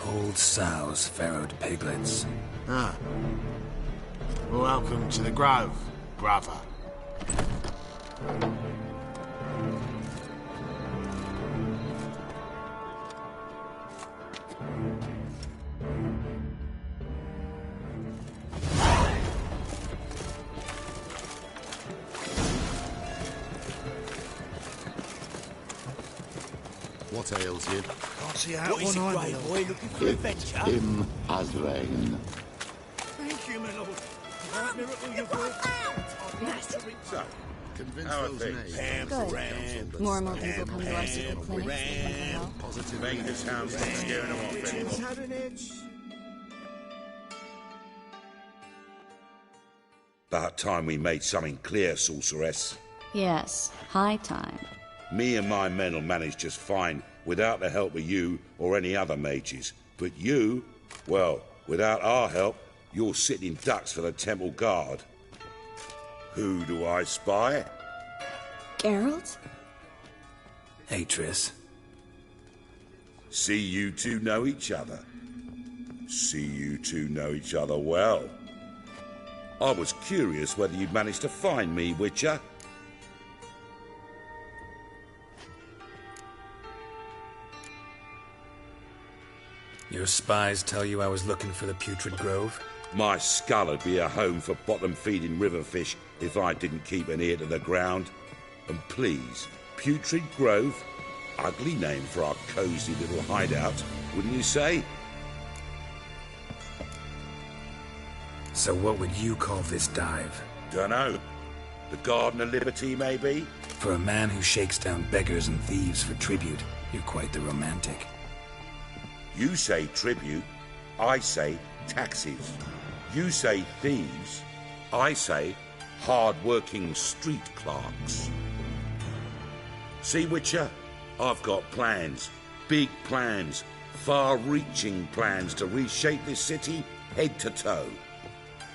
Old sows, farrowed piglets. Ah. Welcome to the Grove, brother. What ails you? Can't see out What is one it, eye, Grey boy, looking for adventure. Him has rain. Thank you, my lord. That miracle you brought. So, convince How are those things? knaves. Good. More and more people come to our secret clinics. Positive Vegas hounds not scaring them off anymore. Had an itch. About time we made something clear, sorceress. Yes, high time. Me and my men'll manage just fine without the help of you or any other mages. But you, well, without our help, you're sitting ducks for the temple guard. Who do I spy? Geralt? Hey, Triss. See you two know each other. See you two know each other well. I was curious whether you'd managed to find me, Witcher. Your spies tell you I was looking for the Putrid Grove? My skull'd be a home for bottom-feeding river fish if I didn't keep an ear to the ground. And please, Putrid Grove? Ugly name for our cosy little hideout, wouldn't you say? So what would you call this dive? Dunno. The Garden of Liberty, maybe? For a man who shakes down beggars and thieves for tribute, you're quite the romantic. You say tribute, I say taxes. You say thieves, I say hard-working street clerks. See, Witcher? I've got plans. Big plans. Far-reaching plans to reshape this city head to toe.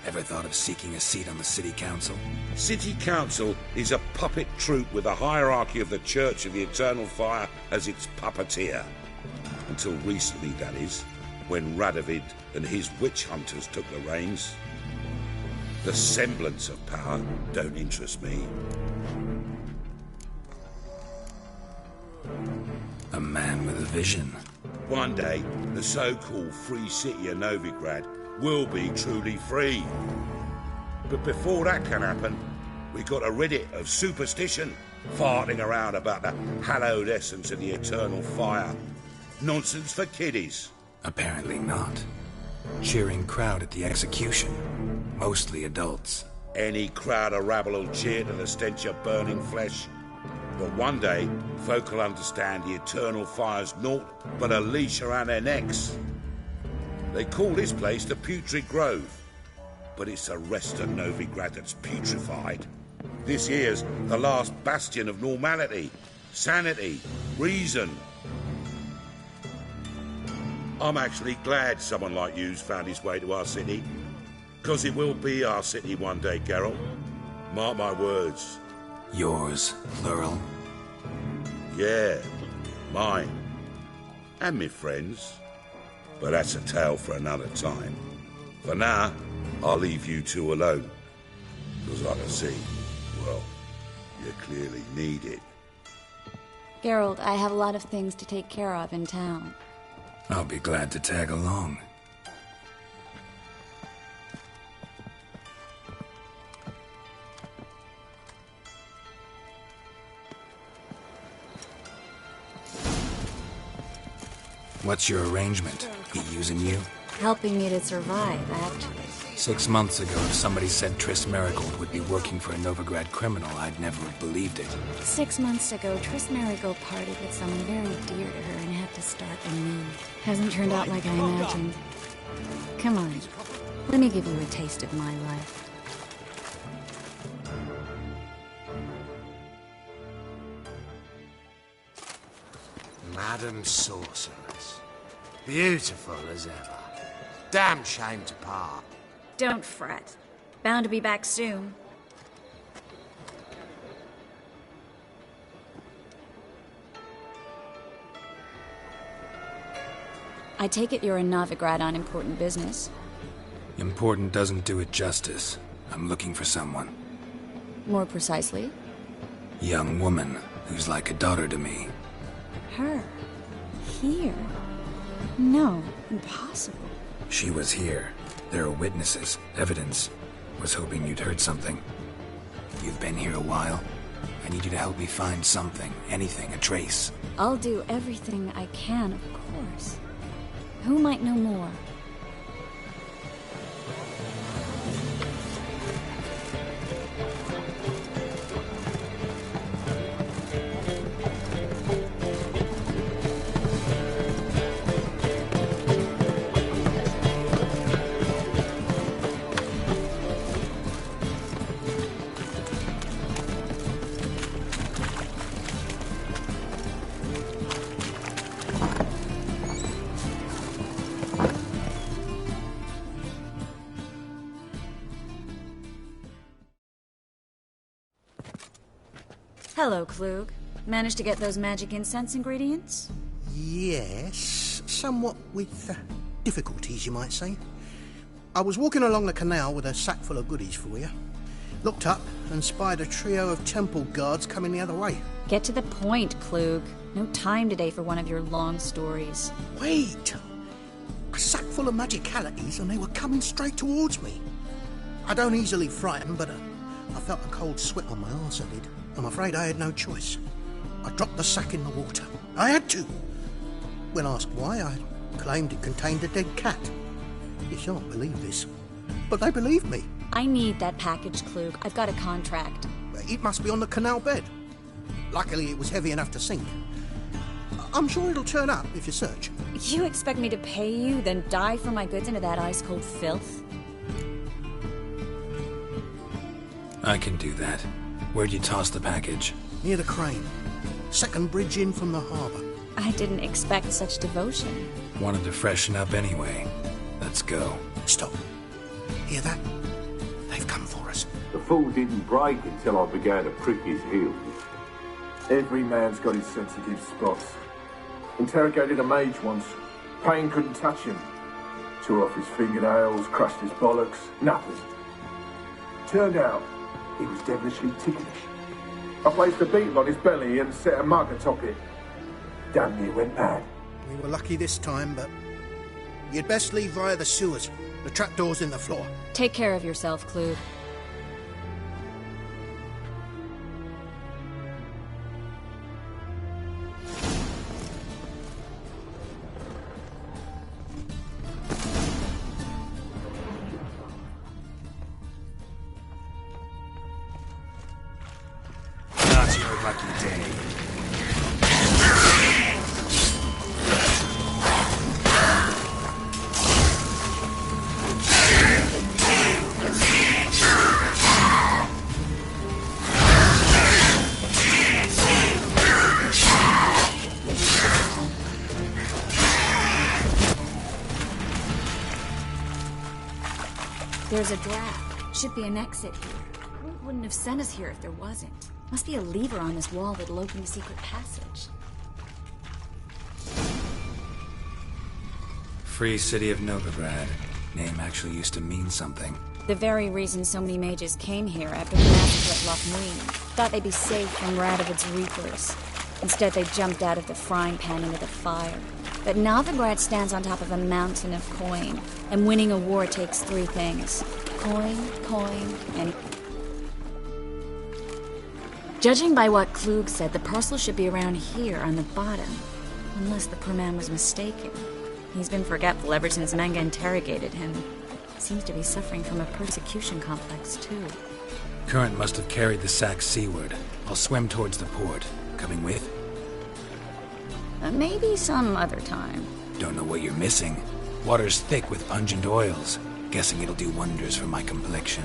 Ever thought of seeking a seat on the City Council? City Council is a puppet troupe with a hierarchy of the Church of the Eternal Fire as its puppeteer. Until recently, that is, when Radovid and his witch hunters took the reins. The semblance of power don't interest me. A man with a vision. One day, the so-called free city of Novigrad will be truly free. But before that can happen, we got to rid it of superstition, farting around about the hallowed essence of the eternal fire. Nonsense for kiddies. Apparently not. Cheering crowd at the execution. Mostly adults. Any crowd of rabble will cheer to the stench of burning flesh. But one day, folk will understand the eternal fire's naught but a leash around their necks. They call this place the Putrid Grove, but it's the rest of Novigrad that's putrefied. This here's the last bastion of normality, sanity, reason. I'm actually glad someone like you's found his way to our city, because it will be our city one day, Geralt. Mark my words. Yours, plural? Yeah, mine. And me friends. But that's a tale for another time. For now, I'll leave you two alone. Because I can see, well, you clearly need it. Geralt, I have a lot of things to take care of in town. I'll be glad to tag along. What's your arrangement? He using you? Helping me to survive, actually. 6 months ago, if somebody said Triss Merigold would be working for a Novigrad criminal, I'd never have believed it. 6 months ago, Triss Merigold partied with someone very dear to her and had to start anew. Hasn't turned out like I imagined. Come on, let me give you a taste of my life. Madam Sorceress. Beautiful as ever. Damn shame to part. Don't fret. Bound to be back soon. I take it you're in Novigrad on important business. Important doesn't do it justice. I'm looking for someone. More precisely? Young woman who's like a daughter to me. Her? Here? No, impossible. She was here. There are witnesses, evidence. Was hoping you'd heard something. You've been here a while. I need you to help me find something, anything, a trace. I'll do everything I can, of course. Who might know more? Hello, Klug. Managed to get those magic incense ingredients? Yes, somewhat with difficulties, you might say. I was walking along the canal with a sack full of goodies for you. Looked up and spied a trio of temple guards coming the other way. Get to the point, Klug. No time today for one of your long stories. Wait! A sack full of magicalities and they were coming straight towards me. I don't easily frighten, but I felt a cold sweat on my arse, I did. I'm afraid I had no choice. I dropped the sack in the water. I had to. When asked why, I claimed it contained a dead cat. You shan't believe this, but they believed me. I need that package, Klug. I've got a contract. It must be on the canal bed. Luckily, it was heavy enough to sink. I'm sure it'll turn up if you search. You expect me to pay you, then dive for my goods into that ice-cold filth? I can do that. Where'd you toss the package? Near the crane. Second bridge in from the harbour. I didn't expect such devotion. Wanted to freshen up anyway. Let's go. Stop. Hear that? They've come for us. The fool didn't break until I began to prick his heels. Every man's got his sensitive spots. Interrogated a mage once. Pain couldn't touch him. Tore off his fingernails, crushed his bollocks. Nothing. Turned out, he was devilishly ticklish. I placed a beetle on his belly and set a mug atop it. Damn near went mad. We were lucky this time, but you'd best leave via the sewers. The trapdoor's in the floor. Take care of yourself, Klug. Not your lucky day. There's a draft. Should be an exit here. Klug wouldn't have sent us here if there wasn't. Must be a lever on this wall that'll open the secret passage. Free City of Novigrad. Name actually used to mean something. The very reason so many mages came here after the massacre at Loch Muin. Thought they'd be safe from Radovid's reapers. Instead, they jumped out of the frying pan into the fire. But Novigrad stands on top of a mountain of coin, and winning a war takes three things. Coin, and... Judging by what Klug said, the parcel should be around here on the bottom. Unless the poor man was mistaken. He's been forgetful ever since Manga interrogated him. Seems to be suffering from a persecution complex, too. Current must have carried the sack seaward. I'll swim towards the port. Coming with? Maybe some other time. Don't know what you're missing. Water's thick with pungent oils. Guessing it'll do wonders for my complexion.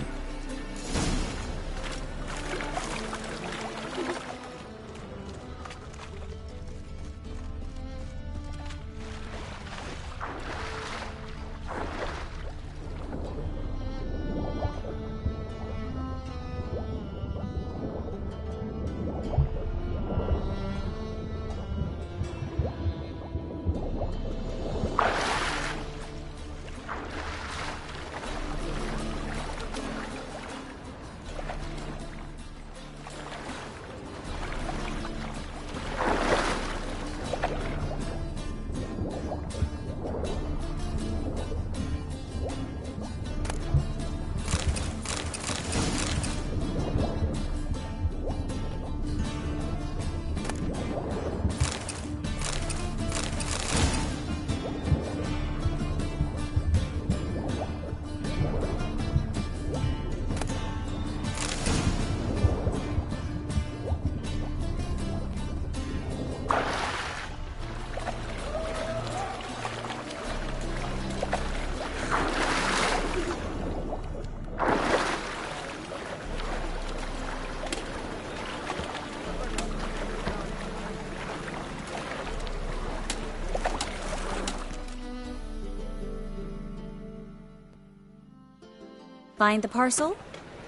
Find the parcel?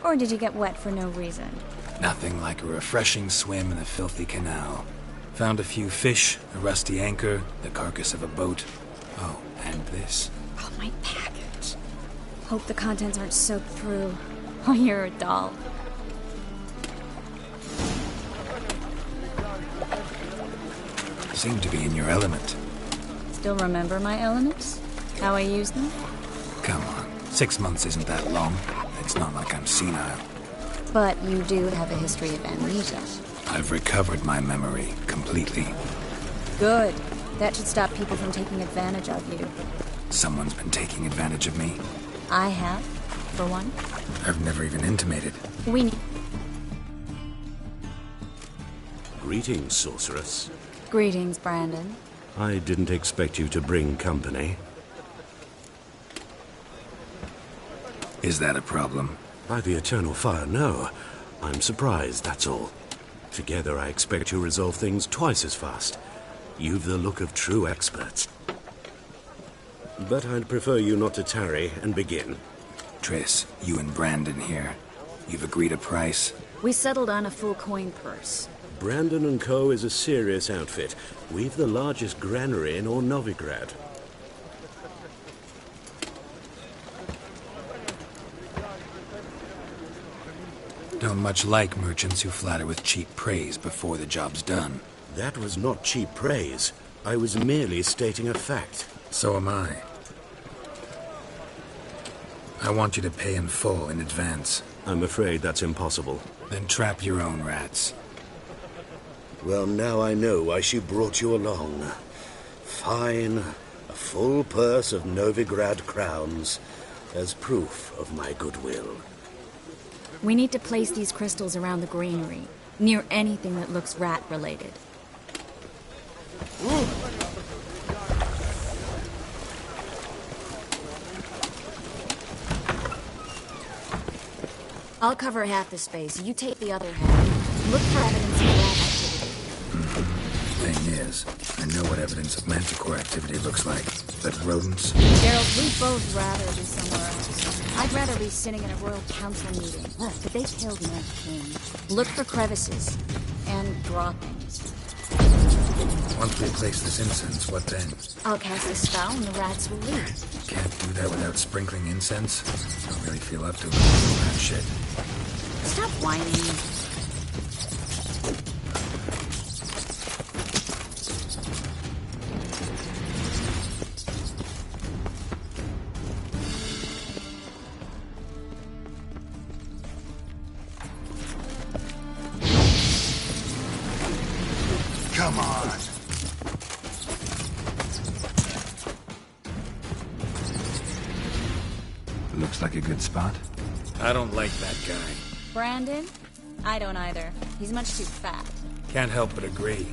Or did you get wet for no reason? Nothing like a refreshing swim in a filthy canal. Found a few fish, a rusty anchor, the carcass of a boat. Oh, and this. Oh, my package. Hope the contents aren't soaked through. Oh, you're a doll. Seem to be in your element. Still remember my elements? How I use them? Come on, 6 months isn't that long. It's not like I'm senile. But you do have a history of amnesia. I've recovered my memory completely. Good. That should stop people from taking advantage of you. Someone's been taking advantage of me. I have, for one. I've never even intimated. We need... Greetings, sorceress. Greetings, Brandon. I didn't expect you to bring company. Is that a problem? By the eternal fire, no. I'm surprised, that's all. Together, I expect you resolve things twice as fast. You've the look of true experts. But I'd prefer you not to tarry and begin. Triss, you and Brandon here. You've agreed a price? We settled on a full coin purse. Brandon & Co. is a serious outfit. We've the largest granary in all Novigrad. Don't much like merchants who flatter with cheap praise before the job's done. That was not cheap praise. I was merely stating a fact. So am I. I want you to pay in full in advance. I'm afraid that's impossible. Then trap your own rats. Well, now I know why she brought you along. Fine. A full purse of Novigrad crowns as proof of my goodwill. We need to place these crystals around the granary, near anything that looks rat-related. I'll cover half the space. You take the other half. Look for evidence of rat activity. Thing is, I know what evidence of manticore activity looks like. But rodents? Gerald, we'd both rather be somewhere else. I'd rather be sitting in a royal council meeting. But they killed my king. Look for crevices. And droppings. Once we place this incense, what then? I'll cast a spell and the rats will leave. Can't do that without sprinkling incense? Don't really feel up to it. That shit. Stop whining. Come on. Looks like a good spot. I don't like that guy. Brandon? I don't either. He's much too fat. Can't help but agree.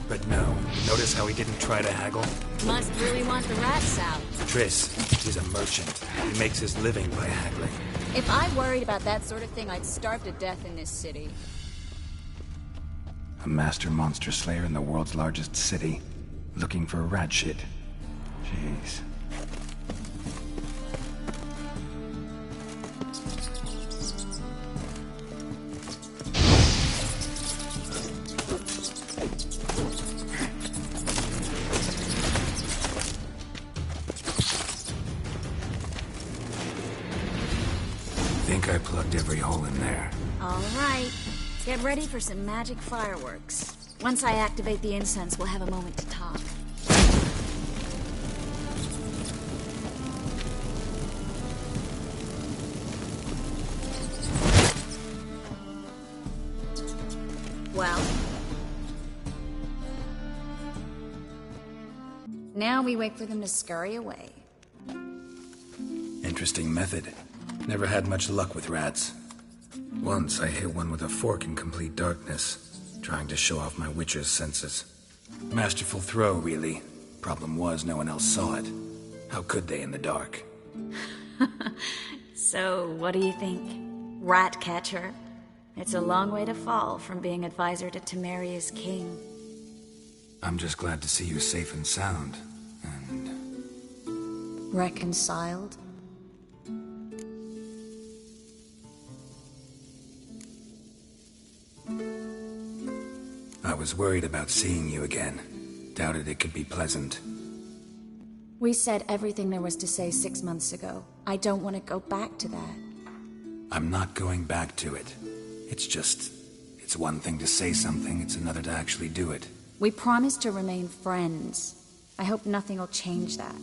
But no, notice how he didn't try to haggle? Must really want the rats out. Triss, he's a merchant. He makes his living by haggling. If I worried about that sort of thing, I'd starve to death in this city. A master monster slayer in the world's largest city. Looking for rat shit. Jeez. Think I plugged every hole in there. All right. Get ready for some magic fireworks. Once I activate the incense, we'll have a moment to talk. Well? Now we wait for them to scurry away. Interesting method. Never had much luck with rats. Once I hit one with a fork in complete darkness, trying to show off my witcher's senses. Masterful throw, really. Problem was, no one else saw it. How could they in the dark? So, what do you think? Rat catcher? It's a long way to fall from being advisor to Temeria's king. I'm just glad to see you safe and sound. And... reconciled? I was worried about seeing you again. Doubted it could be pleasant. We said everything there was to say 6 months ago. I don't want to go back to that. I'm not going back to it. It's one thing to say something, it's another to actually do it. We promised to remain friends. I hope nothing will change that.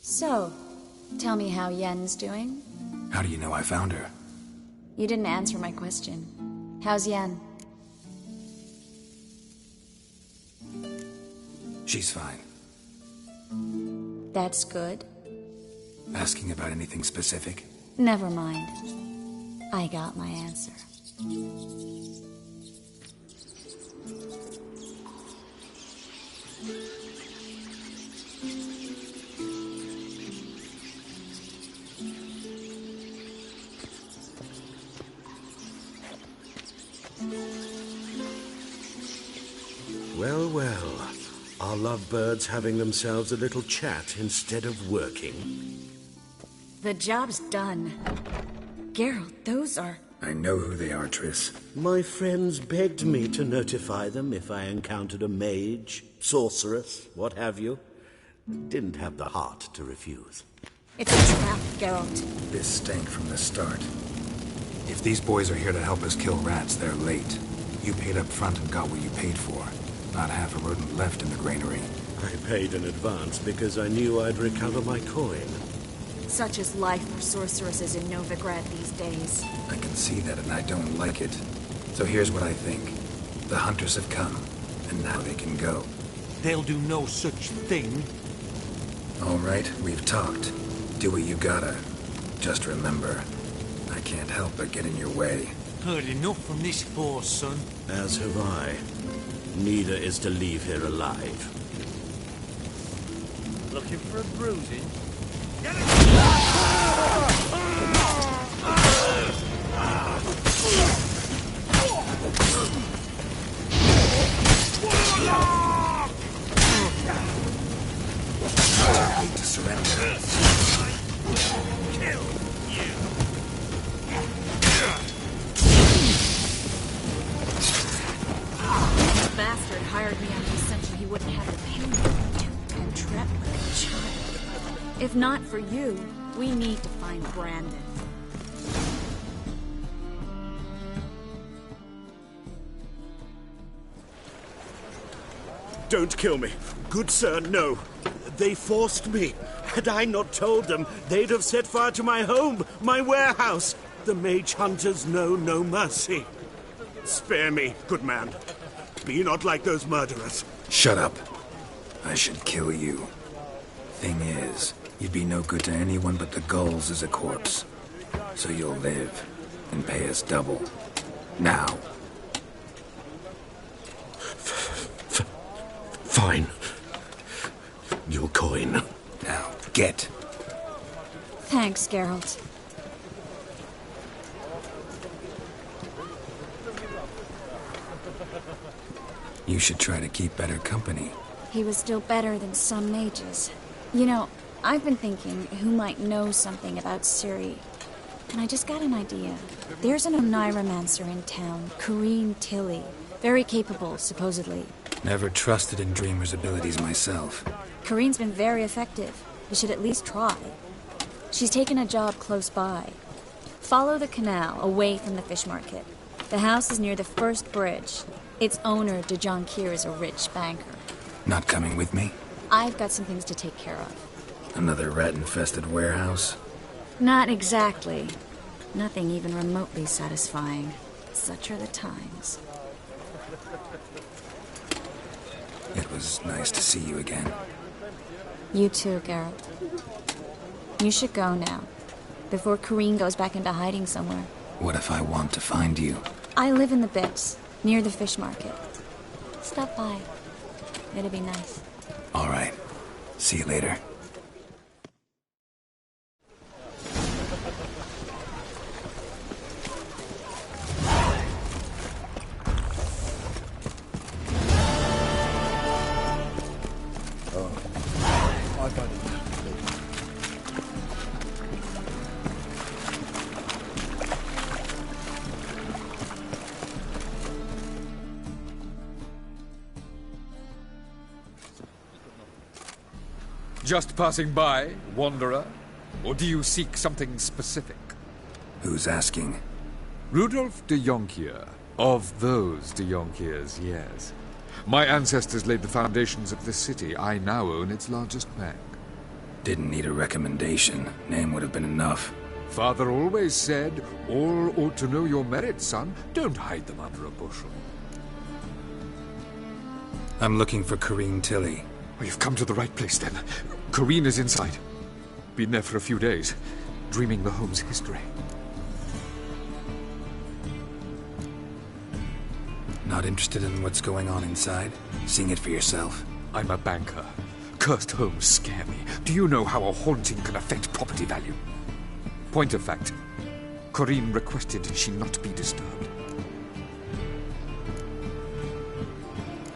So, tell me how Yen's doing? How do you know I found her? You didn't answer my question. How's Yen? She's fine. That's good. Asking about anything specific? Never mind. I got my answer. Well, well. Are lovebirds having themselves a little chat instead of working? The job's done. Geralt, those are... I know who they are, Triss. My friends begged me to notify them if I encountered a mage, sorceress, what have you. Didn't have the heart to refuse. It's a trap, Geralt. This stank from the start. If these boys are here to help us kill rats, they're late. You paid up front and got what you paid for. Not half a rodent left in the granary. I paid in advance because I knew I'd recover my coin. Such is life for sorceresses in Novigrad these days. I can see that and I don't like it. So here's what I think. The hunters have come, and now they can go. They'll do no such thing. All right, we've talked. Do what you gotta. Just remember, I can't help but get in your way. Heard enough from this force, son. As have I. Neither is to leave here alive. Looking for a bruising? I hate to surrender. Kill you. The bastard hired me on the assumption he wouldn't have to pay me and trap like a child. If not for you, we need to find Brandon. Don't kill me. Good sir, no. They forced me. Had I not told them, they'd have set fire to my home, my warehouse. The mage hunters know no mercy. Spare me, good man. Be not like those murderers. Shut up. I should kill you. Thing is, you'd be no good to anyone but the gulls as a corpse. So you'll live and pay us double. Now. Fine. Your coin. Now, get. Thanks, Geralt. You should try to keep better company. He was still better than some mages. You know, I've been thinking who might know something about Ciri. And I just got an idea. There's an Oneiromancer in town, Corrine Tilly. Very capable, supposedly. Never trusted in Dreamer's abilities myself. Corrine's been very effective. You should at least try. She's taken a job close by. Follow the canal, away from the fish market. The house is near the first bridge. Its owner, de Jonquier, is a rich banker. Not coming with me? I've got some things to take care of. Another rat-infested warehouse? Not exactly. Nothing even remotely satisfying. Such are the times. It was nice to see you again. You too, Geralt. You should go now, before Corrine goes back into hiding somewhere. What if I want to find you? I live in the Bits, near the fish market. Stop by. It'll be nice. All right. See you later. Just passing by, wanderer? Or do you seek something specific? Who's asking? Rudolf de Jonkier. Of those de Jonkiers, yes. My ancestors laid the foundations of this city. I now own its largest bank. Didn't need a recommendation. Name would have been enough. Father always said, all ought to know your merits, son. Don't hide them under a bushel. I'm looking for Corrine Tilly. Oh, you've come to the right place, then. Corrine is inside. Been there for a few days, dreaming the home's history. Not interested in what's going on inside? Seeing it for yourself? I'm a banker. Cursed homes scare me. Do you know how a haunting can affect property value? Point of fact, Corrine requested she not be disturbed.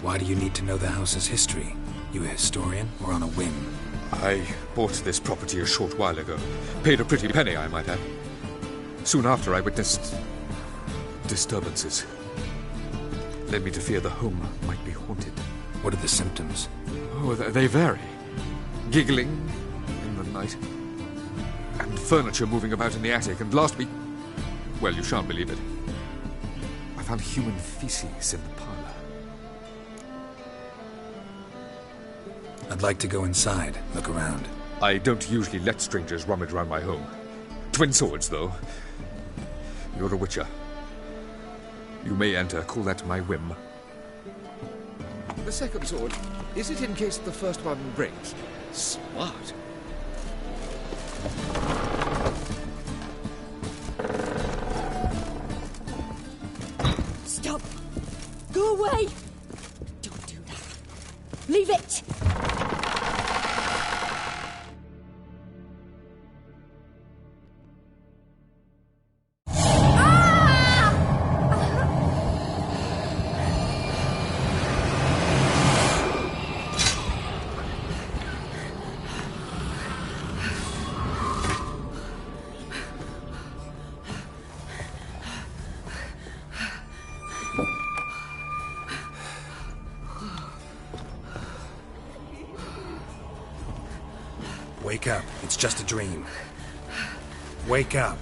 Why do you need to know the house's history? You a historian, or on a whim? I bought this property a short while ago. Paid a pretty penny, I might add. Soon after, I witnessed disturbances. Led me to fear the home might be haunted. What are the symptoms? Oh, they vary. Giggling in the night. And furniture moving about in the attic. And last week... well, you shan't believe it. I found human feces in the parlor. I'd like to go inside, look around. I don't usually let strangers rummage around my home. Twin swords, though. You're a witcher. You may enter, call that my whim. The second sword, is it in case the first one breaks? Smart. Stop! Go away! Don't do that. Leave it! Wake up. It's just a dream. Wake up.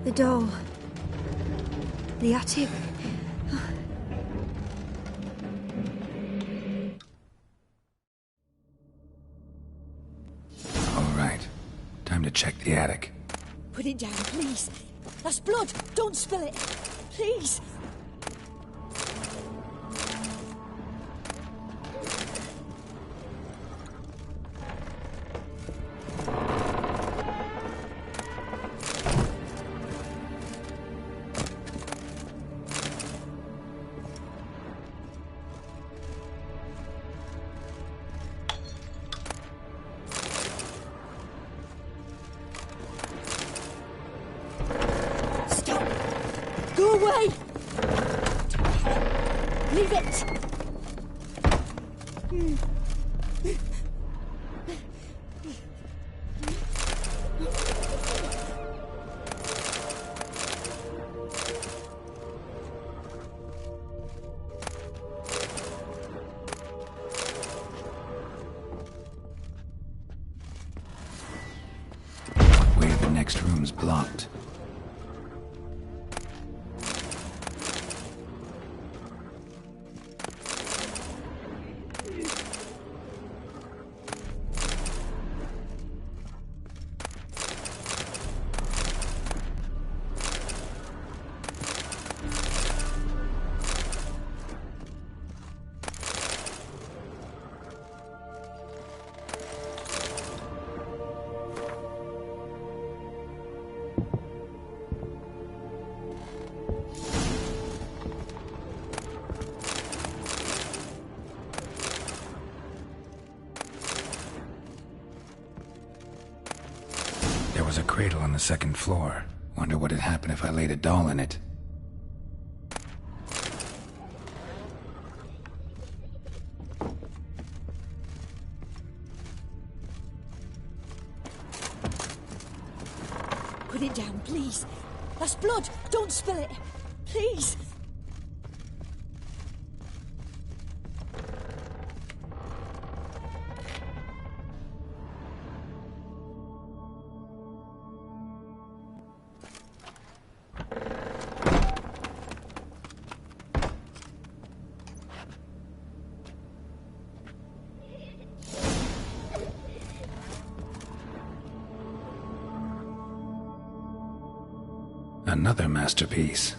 The doll. The attic. All right. Time to check the attic. Put it down, please. That's blood. Don't spill it. Please. Go away! Leave it! Way to the next room's blocked. There was a cradle on the second floor. Wonder what had happened if I laid a doll in it. Put it down, please. That's blood. Don't spill it. Please. Another masterpiece.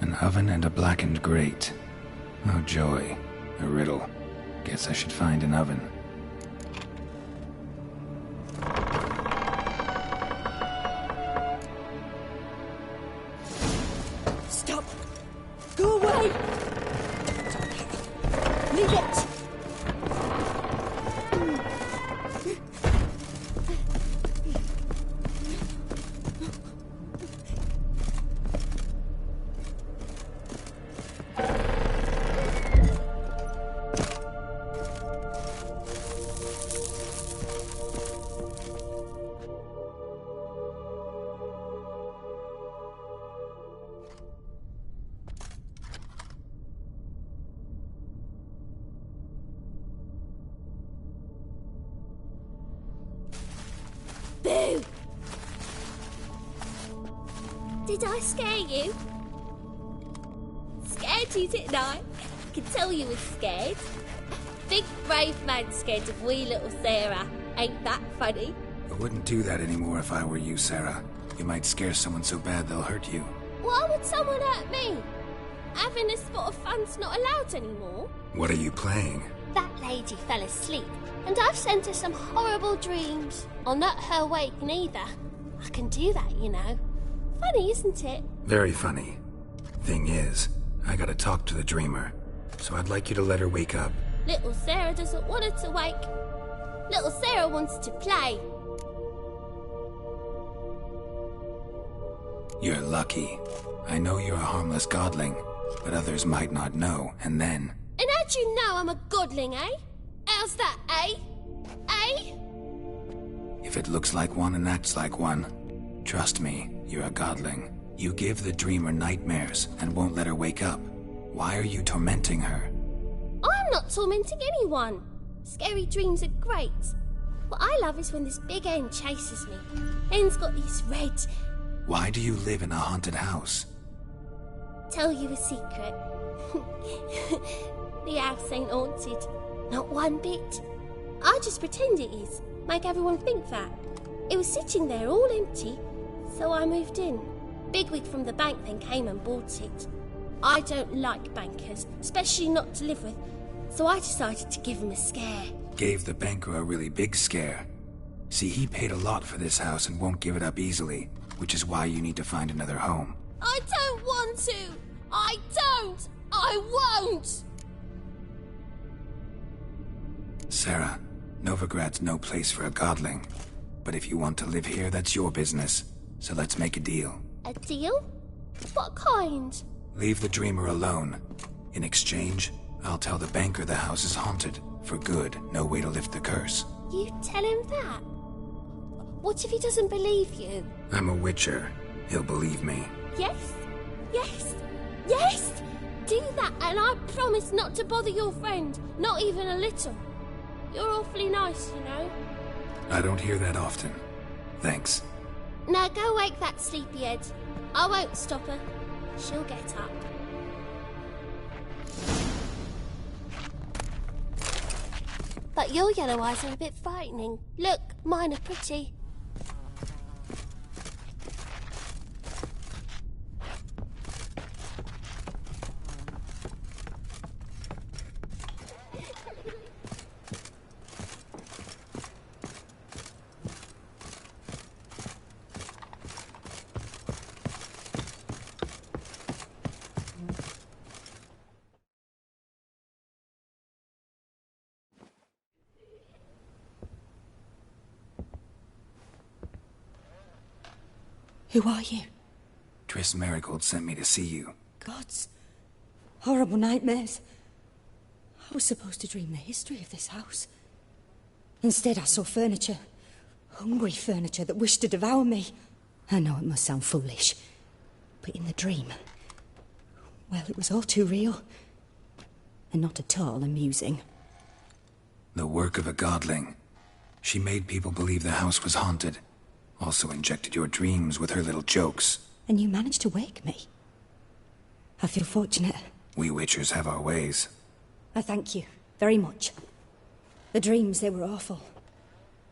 An oven and a blackened grate. Oh joy. A riddle. Guess I should find an oven. Stop! Go away! Leave it! Boo! Did I scare you? Scared you, didn't I? I can tell you was scared. Big brave man scared of wee little Sarah. Ain't that funny? I wouldn't do that anymore if I were you, Sarah. You might scare someone so bad they'll hurt you. Why would someone hurt me? Having a spot of fun's not allowed anymore. What are you playing? That lady fell asleep, and I've sent her some horrible dreams. I'll not her wake neither. I can do that, you know. Funny, isn't it? Very funny. Thing is, I gotta talk to the dreamer, so I'd like you to let her wake up. Little Sarah doesn't want her to wake. Little Sarah wants to play. You're lucky. I know you're a harmless godling, but others might not know, and then... And how'd you know I'm a godling, eh? How's that, eh? Eh? If it looks like one and acts like one, trust me, you're a godling. You give the dreamer nightmares and won't let her wake up. Why are you tormenting her? I'm not tormenting anyone. Scary dreams are great. What I love is when this big hen chases me. Hen's got these red... Why do you live in a haunted house? Tell you a secret. The house ain't haunted. Not one bit. I just pretend it is. Make everyone think that. It was sitting there all empty, so I moved in. Bigwig from the bank then came and bought it. I don't like bankers, especially not to live with, so I decided to give him a scare. Gave the banker a really big scare. See, he paid a lot for this house and won't give it up easily, which is why you need to find another home. I don't want to! I don't! I won't! Sarah, Novigrad's no place for a godling. But if you want to live here, that's your business. So let's make a deal. A deal? What kind? Leave the dreamer alone. In exchange, I'll tell the banker the house is haunted. For good, no way to lift the curse. You tell him that? What if he doesn't believe you? I'm a witcher. He'll believe me. Yes? Yes? Yes! Do that, and I promise not to bother your friend. Not even a little. You're awfully nice, you know. I don't hear that often. Thanks. Now go wake that sleepyhead. I won't stop her. She'll get up. But your yellow eyes are a bit frightening. Look, mine are pretty. Who are you? Triss Merigold sent me to see you. Gods. Horrible nightmares. I was supposed to dream the history of this house. Instead, I saw furniture. Hungry furniture that wished to devour me. I know it must sound foolish, but in the dream, well, it was all too real. And not at all amusing. The work of a godling. She made people believe the house was haunted. Also injected your dreams with her little jokes. And you managed to wake me. I feel fortunate. We Witchers have our ways. I thank you very much. The dreams, they were awful.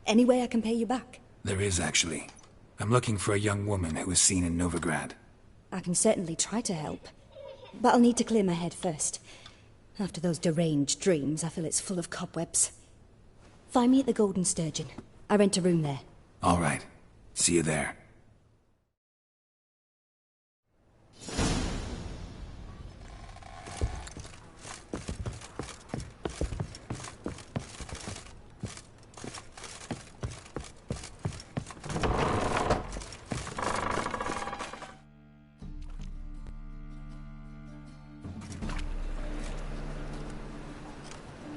Any way I can pay you back? There is, actually. I'm looking for a young woman who was seen in Novigrad. I can certainly try to help. But I'll need to clear my head first. After those deranged dreams, I feel it's full of cobwebs. Find me at the Golden Sturgeon. I rent a room there. All right. See you there.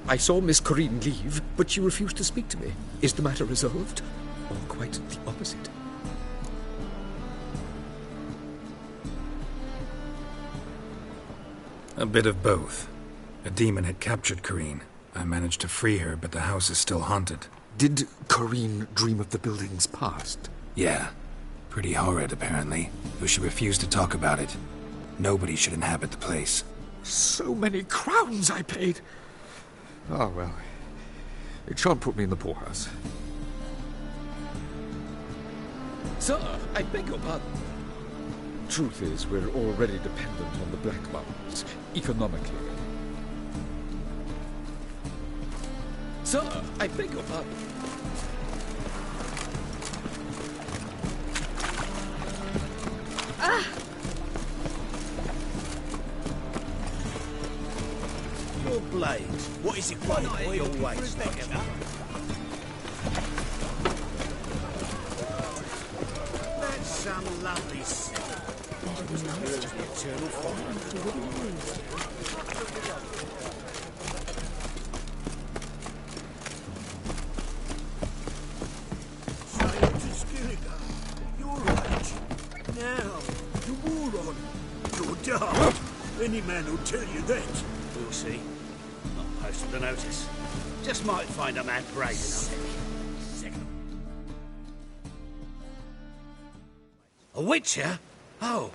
I saw Miss Corinne leave, but she refused to speak to me. Is the matter resolved? Or quite the opposite? A bit of both. A demon had captured Corinne. I managed to free her, but the house is still haunted. Did Corinne dream of the building's past? Yeah. Pretty horrid, apparently, though she refused to talk about it. Nobody should inhabit the place. So many crowns I paid! Oh, well. It shan't put me in the poorhouse. Sir, I beg your pardon. Truth is, we're already dependent on the Black Mountains, economically. Sir, I beg your pardon. Ah! Your blades. What is it, blade? Why always? That's some lovely scent. The eternal fire. Any man will tell you that. We'll see. Not posted the notice. Just might find a man brave enough. A witcher? Oh,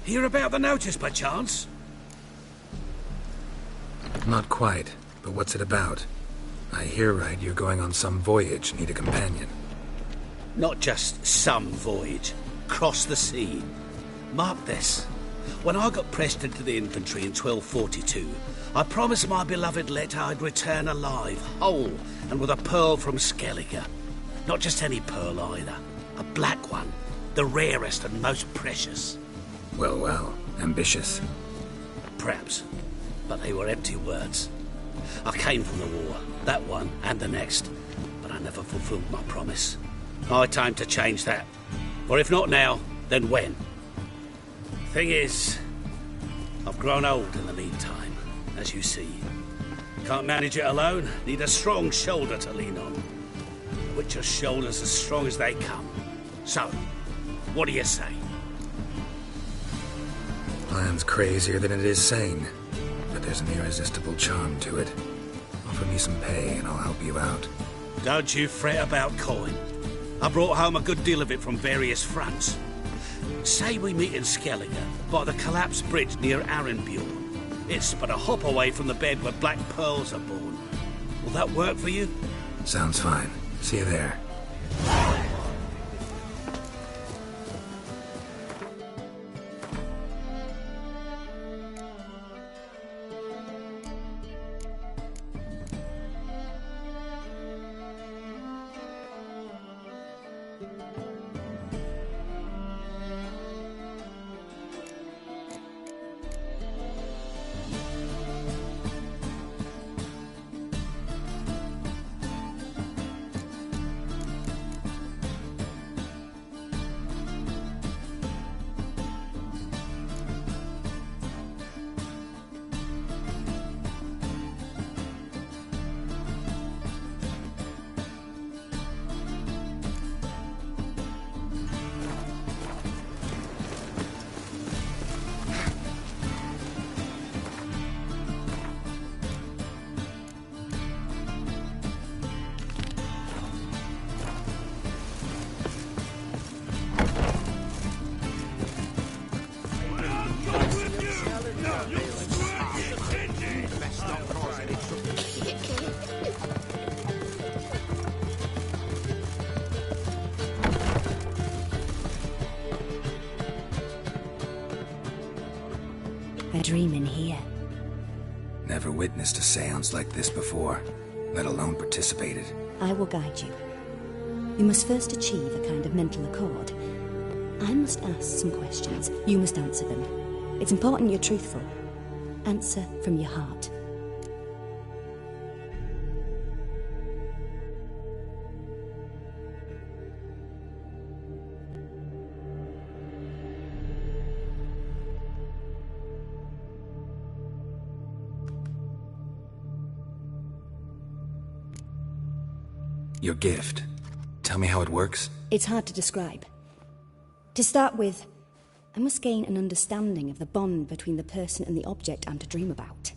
hear about the notice by chance? Not quite, but what's it about? I hear right you're going on some voyage, need a companion. Not just some voyage. Cross the sea. Mark this. When I got pressed into the infantry in 1242, I promised my beloved Let I'd return alive, whole, and with a pearl from Skellige. Not just any pearl either. A black one. The rarest and most precious. Well, well. Ambitious. Perhaps. But they were empty words. I came from the war. That one and the next. But I never fulfilled my promise. High time to change that. For if not now, then when? Thing is, I've grown old in the meantime, as you see. Can't manage it alone, need a strong shoulder to lean on. The Witcher's shoulder's as strong as they come. So, what do you say? Plan's crazier than it is sane, but there's an irresistible charm to it. Offer me some pay and I'll help you out. Don't you fret about coin. I brought home a good deal of it from various fronts. Say we meet in Skellige, by the collapsed bridge near Arenbjorn. It's but a hop away from the bed where black pearls are born. Will that work for you? Sounds fine. See you there. dreaming here. Never witnessed a seance like this before, let alone participated. I will guide you. You must first achieve a kind of mental accord. I must ask some questions. You must answer them. It's important you're truthful. Answer from your heart. Your gift. Tell me how it works. It's hard to describe. To start with, I must gain an understanding of the bond between the person and the object I'm to dream about.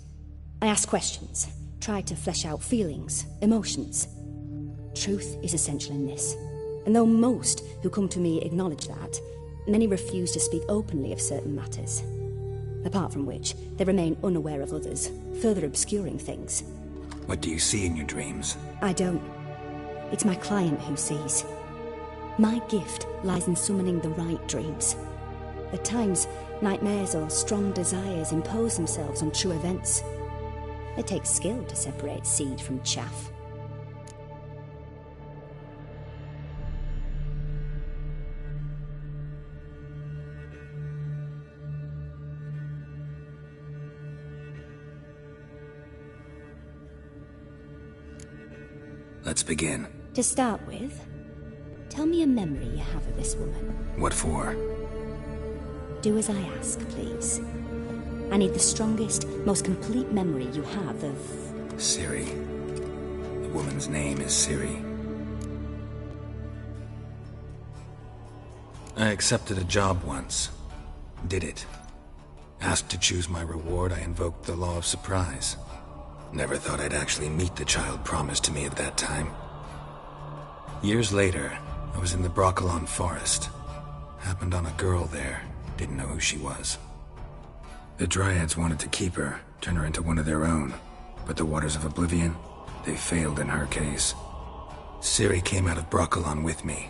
I ask questions, try to flesh out feelings, emotions. Truth is essential in this, and though most who come to me acknowledge that, many refuse to speak openly of certain matters. Apart from which, they remain unaware of others, further obscuring things. What do you see in your dreams? I don't. It's my client who sees. My gift lies in summoning the right dreams. At times, nightmares or strong desires impose themselves on true events. It takes skill to separate seed from chaff. Let's begin. To start with, tell me a memory you have of this woman. What for? Do as I ask, please. I need the strongest, most complete memory you have of... Ciri. The woman's name is Ciri. I accepted a job once. Did it. Asked to choose my reward, I invoked the law of surprise. Never thought I'd actually meet the child promised to me at that time. Years later, I was in the Brokilon forest. Happened on a girl there. Didn't know who she was. The Dryads wanted to keep her, turn her into one of their own. But the Waters of Oblivion, they failed in her case. Ciri came out of Brokilon with me.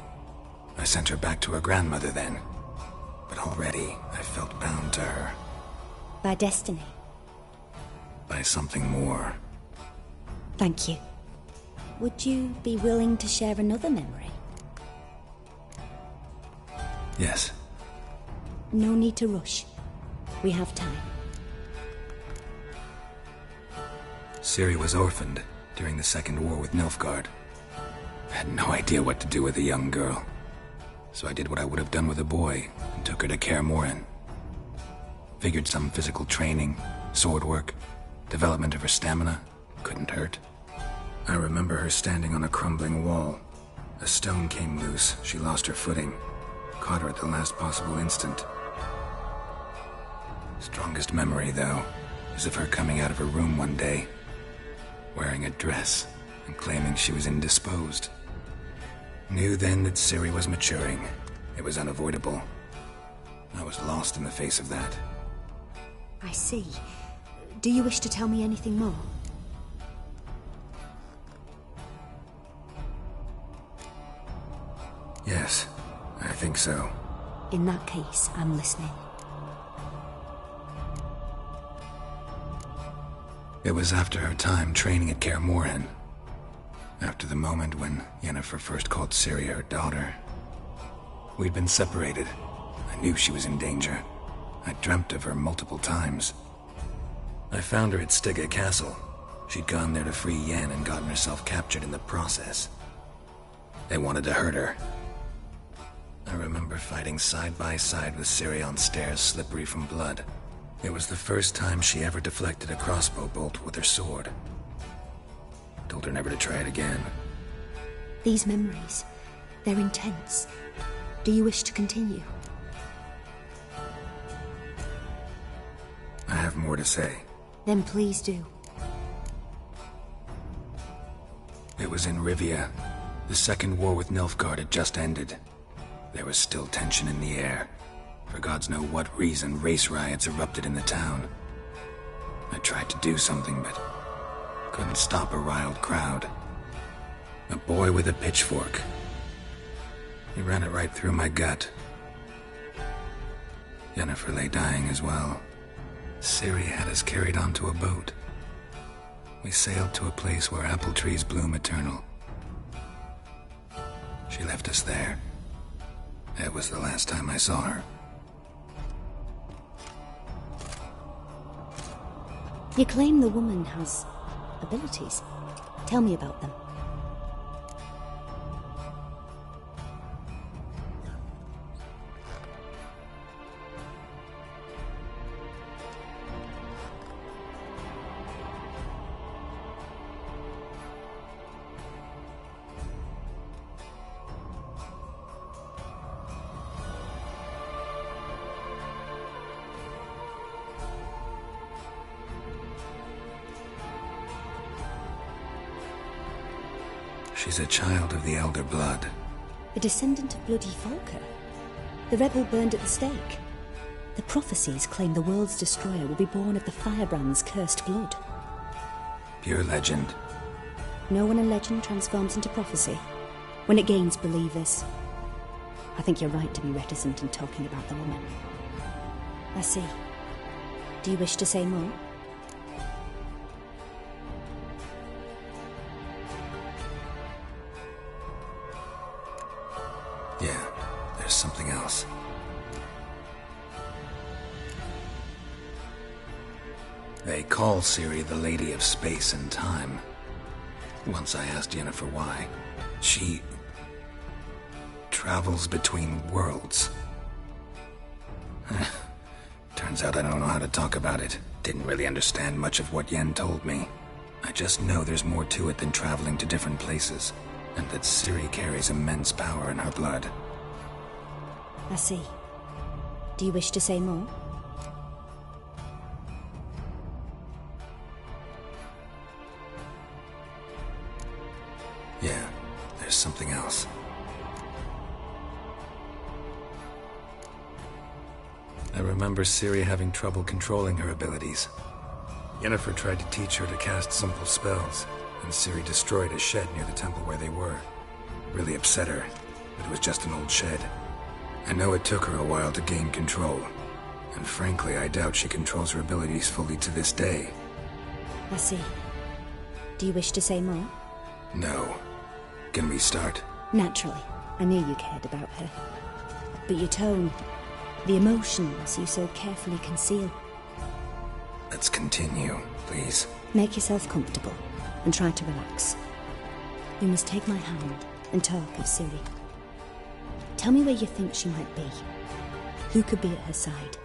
I sent her back to her grandmother then. But already, I felt bound to her. By destiny. By something more. Thank you. Would you be willing to share another memory? Yes. No need to rush. We have time. Ciri was orphaned during the Second War with Nilfgaard. I had no idea what to do with a young girl. So I did what I would have done with a boy and took her to Kaer Morhen. Figured some physical training, sword work, development of her stamina couldn't hurt. I remember her standing on a crumbling wall. A stone came loose, she lost her footing. Caught her at the last possible instant. Strongest memory, though, is of her coming out of her room one day, wearing a dress and claiming she was indisposed. Knew then that Ciri was maturing. It was unavoidable. I was lost in the face of that. I see. Do you wish to tell me anything more? Yes, I think so. In that case, I'm listening. It was after her time training at Kaer Morhen. After the moment when Yennefer first called Ciri her daughter. We'd been separated. I knew she was in danger. I dreamt of her multiple times. I found her at Stygga Castle. She'd gone there to free Yen and gotten herself captured in the process. They wanted to hurt her. I remember fighting side by side with Ciri on stairs slippery from blood. It was the first time she ever deflected a crossbow bolt with her sword. Told her never to try it again. These memories, they're intense. Do you wish to continue? I have more to say. Then please do. It was in Rivia. The Second War with Nilfgaard had just ended. There was still tension in the air. For gods know what reason, race riots erupted in the town. I tried to do something, but couldn't stop a riled crowd. A boy with a pitchfork. He ran it right through my gut. Yennefer lay dying as well. Ciri had us carried onto a boat. We sailed to a place where apple trees bloom eternal. She left us there. That was the last time I saw her. You claim the woman has abilities. Tell me about them. She's a child of the Elder Blood. A descendant of bloody Volker. The rebel burned at the stake. The prophecies claim the world's destroyer will be born of the Firebrand's cursed blood. Pure legend. Know when a legend transforms into prophecy? When it gains believers. I think you're right to be reticent in talking about the woman. I see. Do you wish to say more? Yeah, there's something else. They call Ciri the Lady of Space and Time. Once I asked Yennefer why. She travels between worlds. Turns out I don't know how to talk about it. Didn't really understand much of what Yen told me. I just know there's more to it than traveling to different places, and that Ciri carries immense power in her blood. I see. Do you wish to say more? Yeah, there's something else. I remember Ciri having trouble controlling her abilities. Yennefer tried to teach her to cast simple spells, and Ciri destroyed a shed near the temple where they were. Really upset her, but it was just an old shed. I know it took her a while to gain control, and frankly, I doubt she controls her abilities fully to this day. I see. Do you wish to say more? No. Can we start? Naturally. I knew you cared about her. But your tone, the emotions you so carefully conceal. Let's continue, please. Make yourself comfortable and try to relax. You must take my hand and talk of Ciri. Tell me where you think she might be. Who could be at her side?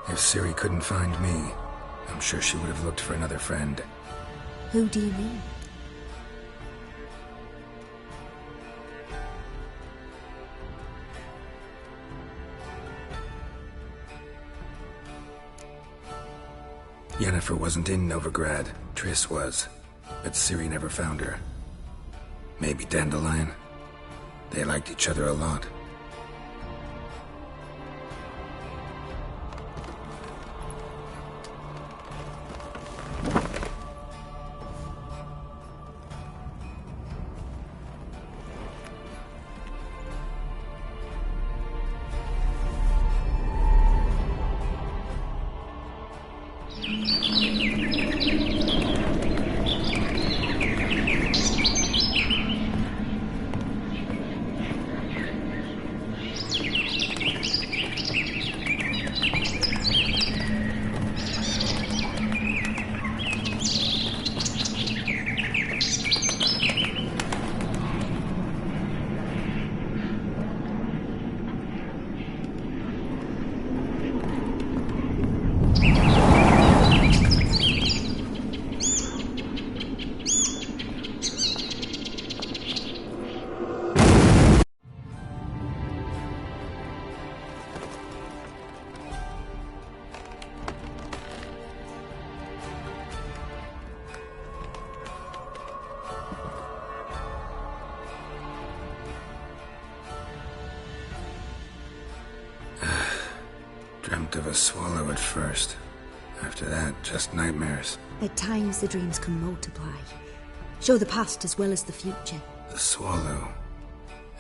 If Ciri couldn't find me, I'm sure she would have looked for another friend. Who do you mean? Yennefer wasn't in Novigrad. Triss was. But Ciri never found her. Maybe Dandelion? They liked each other a lot. Dreamt of a swallow at first. After that, just nightmares. At times the dreams can multiply. Show the past as well as the future. The swallow.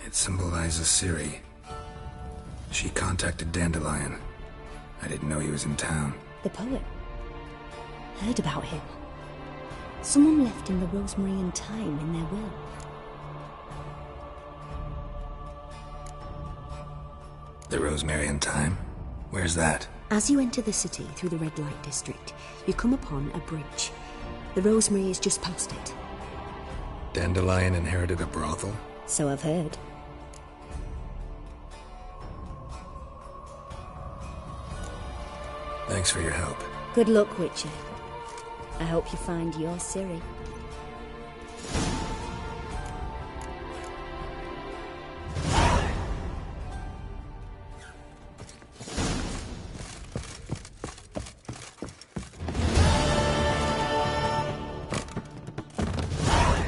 It symbolizes Ciri. She contacted Dandelion. I didn't know he was in town. The poet. Heard about him. Someone left him the rosemary and thyme in their will. The rosemary and thyme? Where's that? As you enter the city through the red light district, you come upon a bridge. The rosemary is just past it. Dandelion inherited a brothel? So I've heard. Thanks for your help. Good luck, Witcher. I hope you find your Ciri.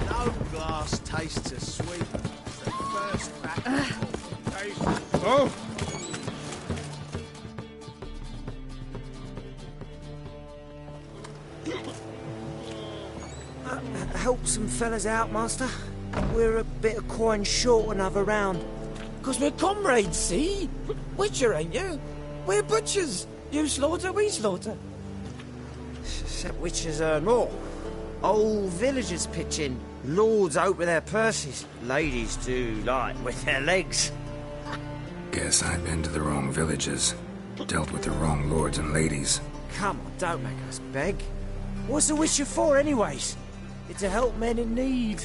No glass tastes as sweet as the first crack. Oh! Help some fellas out, Master. We're a bit of coin short another round. 'Cause we're comrades, see? Witcher, ain't you? We're butchers. You slaughter, we slaughter. Except witches earn more. Old villagers pitch in. Lords out with their purses. Ladies do like with their legs. Guess I've been to the wrong villages. Dealt with the wrong lords and ladies. Come on, don't make us beg. What's a witcher for, anyways? It's to help men in need.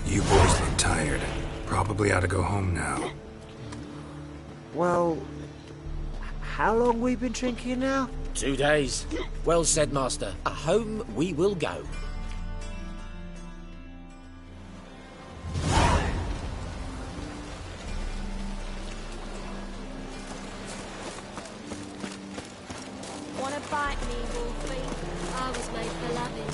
You boys look tired. Probably ought to go home now. Well, how long we been drinking now? 2 days. Well said, Master. Home we will go. Want to bite me, Wolfie? I was made for loving.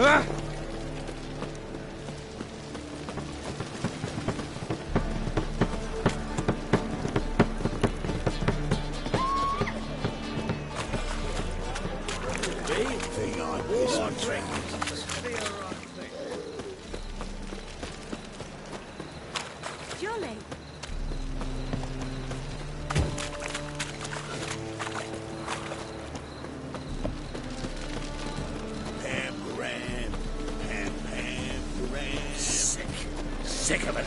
Ah! Jolly. Sick of it.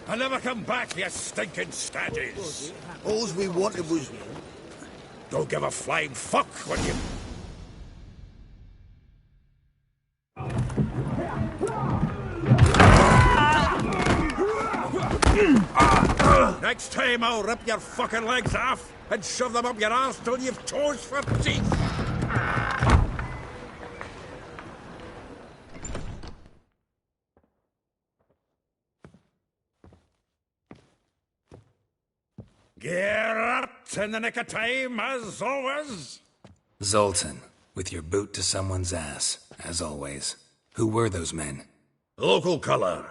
I'll never come back, you stinking staddies. All we wanted was... Don't give a flying fuck when you... Next time I'll rip your fucking legs off and shove them up your ass till you've toes for teeth. Geralt, in the nick of time, as always. Zoltan, with your boot to someone's ass, as always. Who were those men? Local colour.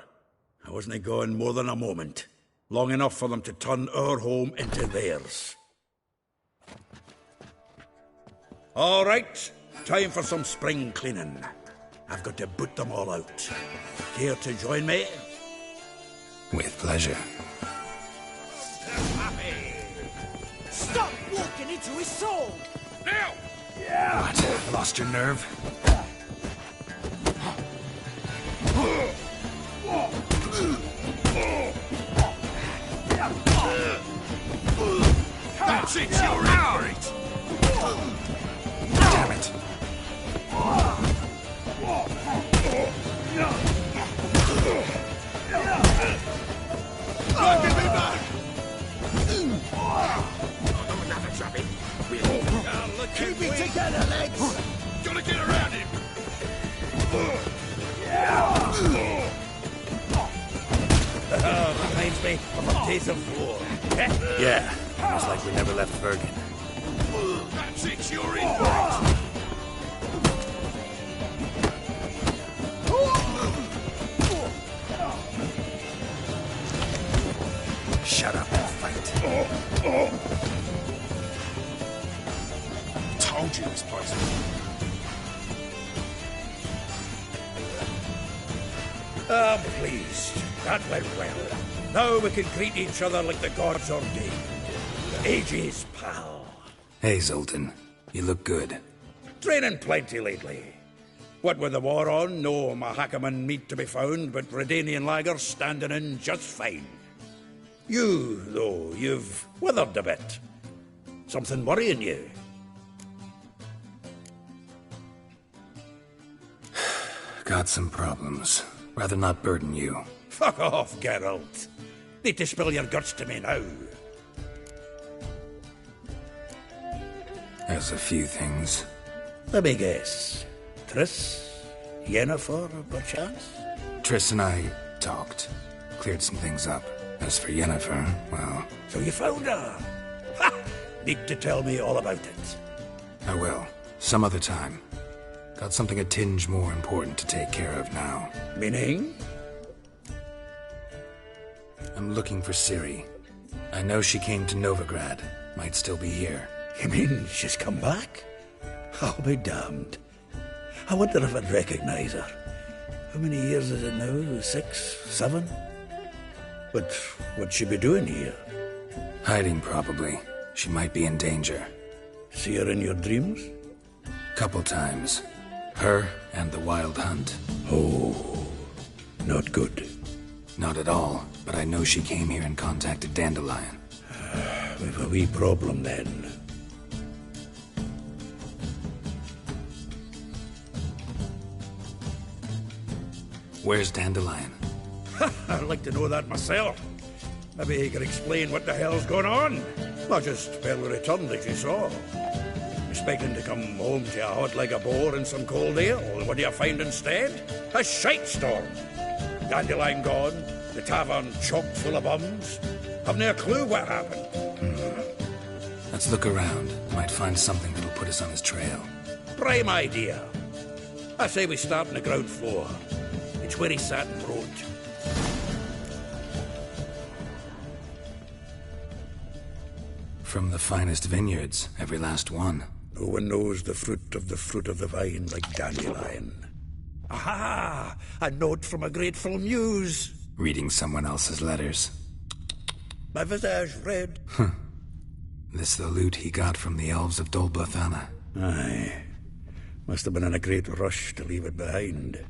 I wasn't going more than a moment. Long enough for them to turn our home into theirs. All right, time for some spring cleaning. I've got to boot them all out. Care to join me? With pleasure. Stop walking into his soul! Now! Yeah. What? Lost your nerve? That's it, you're out! Damn it. Give me back! Keep it together, legs! Gotta get around him! Reminds me of the days of war. Yeah, it's like we never left Bergen. That's it, you're in for it! Shut up and fight. Told you this place. I'm pleased. That went well. Now we can greet each other like the gods ordained. Ages, pal. Hey, Zoltan. You look good. Training plenty lately. What with the war on, no Mahakaman meat to be found, but Redanian lagers standing in just fine. You, though, you've withered a bit. Something worrying you? Got some problems. Rather not burden you. Fuck off, Geralt. Need to spill your guts to me now. There's a few things. Let me guess. Triss? Yennefer, perchance? Triss and I talked. Cleared some things up. As for Yennefer, well... So you found her? Ha! Need to tell me all about it. I will. Some other time. Got something a tinge more important to take care of now. Meaning? I'm looking for Ciri. I know she came to Novigrad. Might still be here. You mean she's come back? I'll be damned. I wonder if I'd recognize her. How many years is it now? 6? 7? But what'd she be doing here? Hiding, probably. She might be in danger. See her in your dreams? Couple times. Her and the Wild Hunt. Oh, not good. Not at all, but I know she came here and contacted Dandelion. We've a wee problem then. Where's Dandelion? I'd like to know that myself. Maybe he could explain what the hell's going on. Not just barely returned, as you saw. Expecting to come home to a hot like a boar and some cold ale. What do you find instead? A shite storm. Dandelion gone, the tavern chock full of bums. Haven't a clue what happened. Let's look around. Might find something that'll put us on his trail. Prime idea. I say we start on the ground floor. It's where he sat and wrote. From the finest vineyards, every last one. No one knows the fruit of the vine like Dandelion. Aha! A note from a grateful muse. Reading someone else's letters. My visage red. This the loot he got from the elves of Dol Blathanna. Aye. Must have been in a great rush to leave it behind.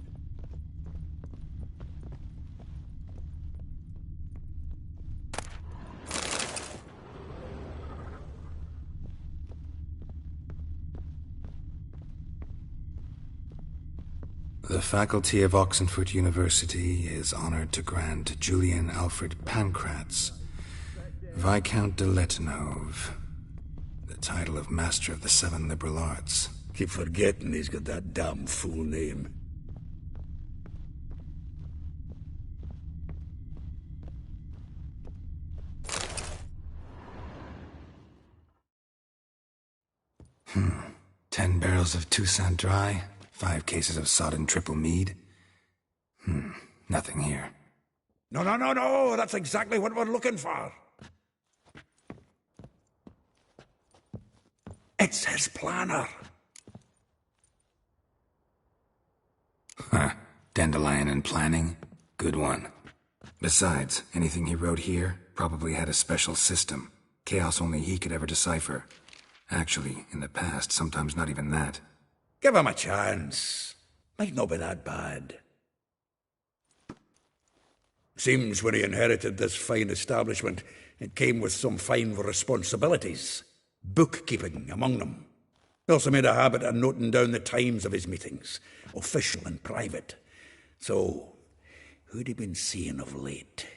The faculty of Oxenfurt University is honored to grant Julian Alfred Pancratz, Viscount de Letenhove, the title of Master of the Seven Liberal Arts. Keep forgetting he's got that damn fool name. Hmm. 10 barrels of Toussaint Dry, 5 cases of sodden triple mead. Nothing here. No, that's exactly what we're looking for. It's his planner. Huh. Dandelion and planning? Good one. Besides, anything he wrote here probably had a special system. Chaos only he could ever decipher. Actually, in the past, sometimes not even that. Give him a chance. Might not be that bad. Seems when he inherited this fine establishment, it came with some fine responsibilities. Bookkeeping among them. He also made a habit of noting down the times of his meetings, official and private. So, who'd he been seeing of late?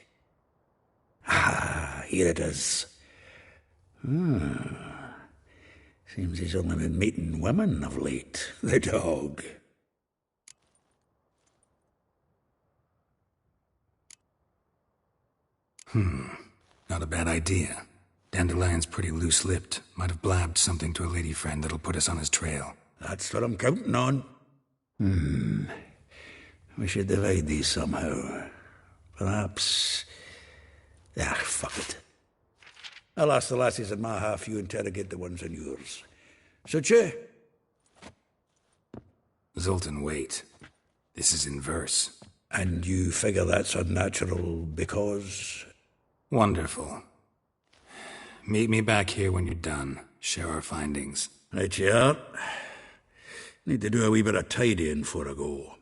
Ah, here it is. Seems he's only been meeting women of late, the dog. Not a bad idea. Dandelion's pretty loose-lipped. Might have blabbed something to a lady friend that'll put us on his trail. That's what I'm counting on. We should divide these somehow. Perhaps... fuck it. I'll ask the lassies in my half, you interrogate the ones in yours. Suit you? Zoltan, wait. This is in verse. And you figure that's unnatural because... Wonderful. Meet me back here when you're done. Share our findings. Right you are. Need to do a wee bit of tidying before I go.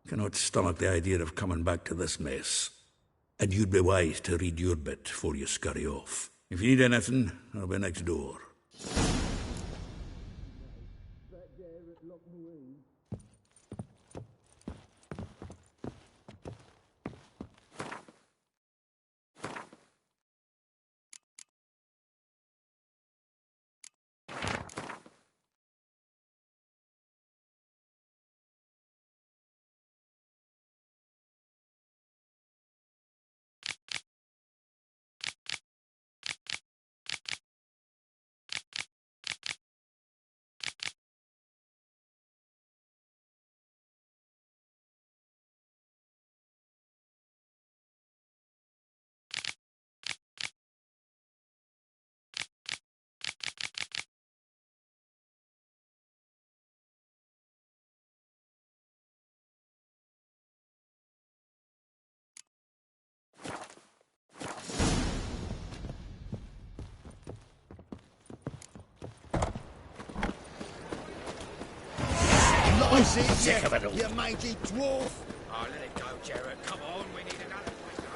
Cannot stomach the idea of coming back to this mess. And you'd be wise to read your bit before you scurry off. If you need anything, I'll be next door. Sick of it all. You mangy dwarf. Oh, let it go, Jared. Come on, we need another place.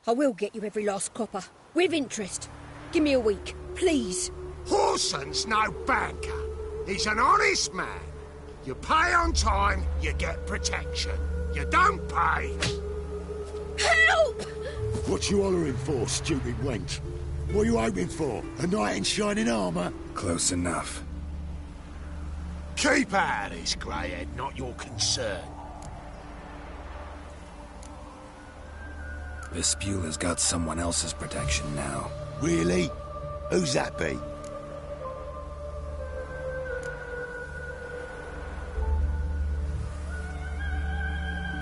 I will get you every last copper. With interest. Give me a week, please. Horson's no banker. He's an honest man. You pay on time, you get protection. You don't pay... Help! What you hollering for, stupid wench? What are you hoping for? A knight in shining armour? Close enough. Keep out of this, greyhead, not your concern. Vespula's got someone else's protection now. Really? Who's that be?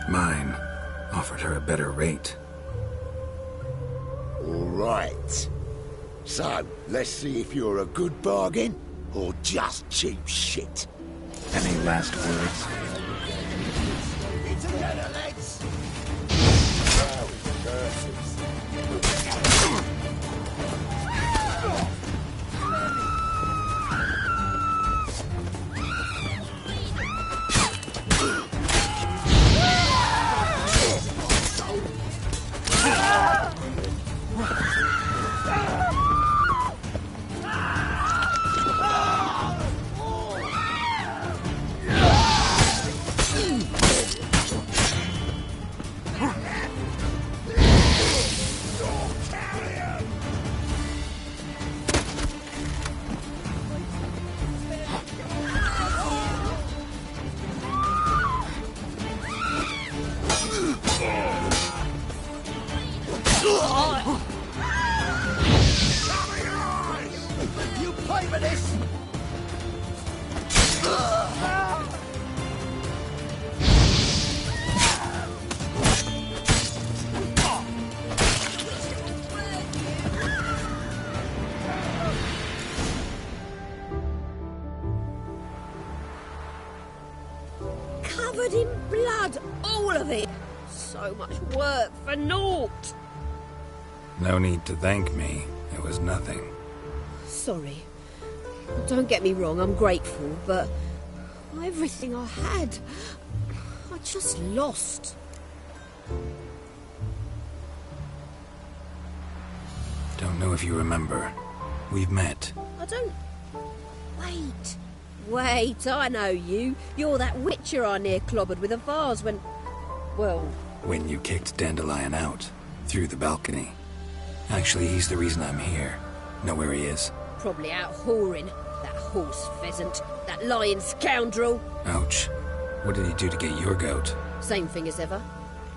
Mine. Offered her a better rate. All right. So, let's see if you're a good bargain or just cheap shit. Any last words? Together, lads. pay for this! Covered in blood, all of it. So much work for naught. No need to thank me. It was nothing. Sorry. Don't get me wrong, I'm grateful, but everything I had, I just lost. Don't know if you remember. We've met. I don't... Wait, I know you. You're that witcher I near clobbered with a vase when... Well... When you kicked Dandelion out. Through the balcony. Actually, he's the reason I'm here. Know where he is? Probably out whoring. That horse pheasant. That lying scoundrel. Ouch. What did he do to get your goat? Same thing as ever.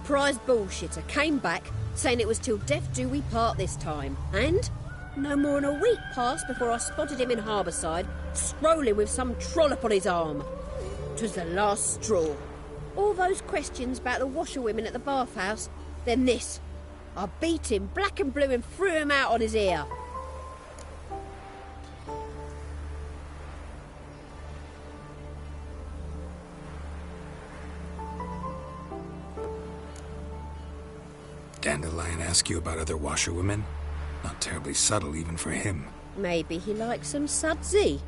Prize bullshitter came back, saying it was till death do we part this time. And... no more than a week passed before I spotted him in Harbourside, strolling with some trollop on his arm. 'Twas the last straw. All those questions about the washerwomen at the bathhouse, then this. I beat him black and blue and threw him out on his ear. Dandelion ask you about other washerwomen? Not terribly subtle even for him. Maybe he likes some sudsy.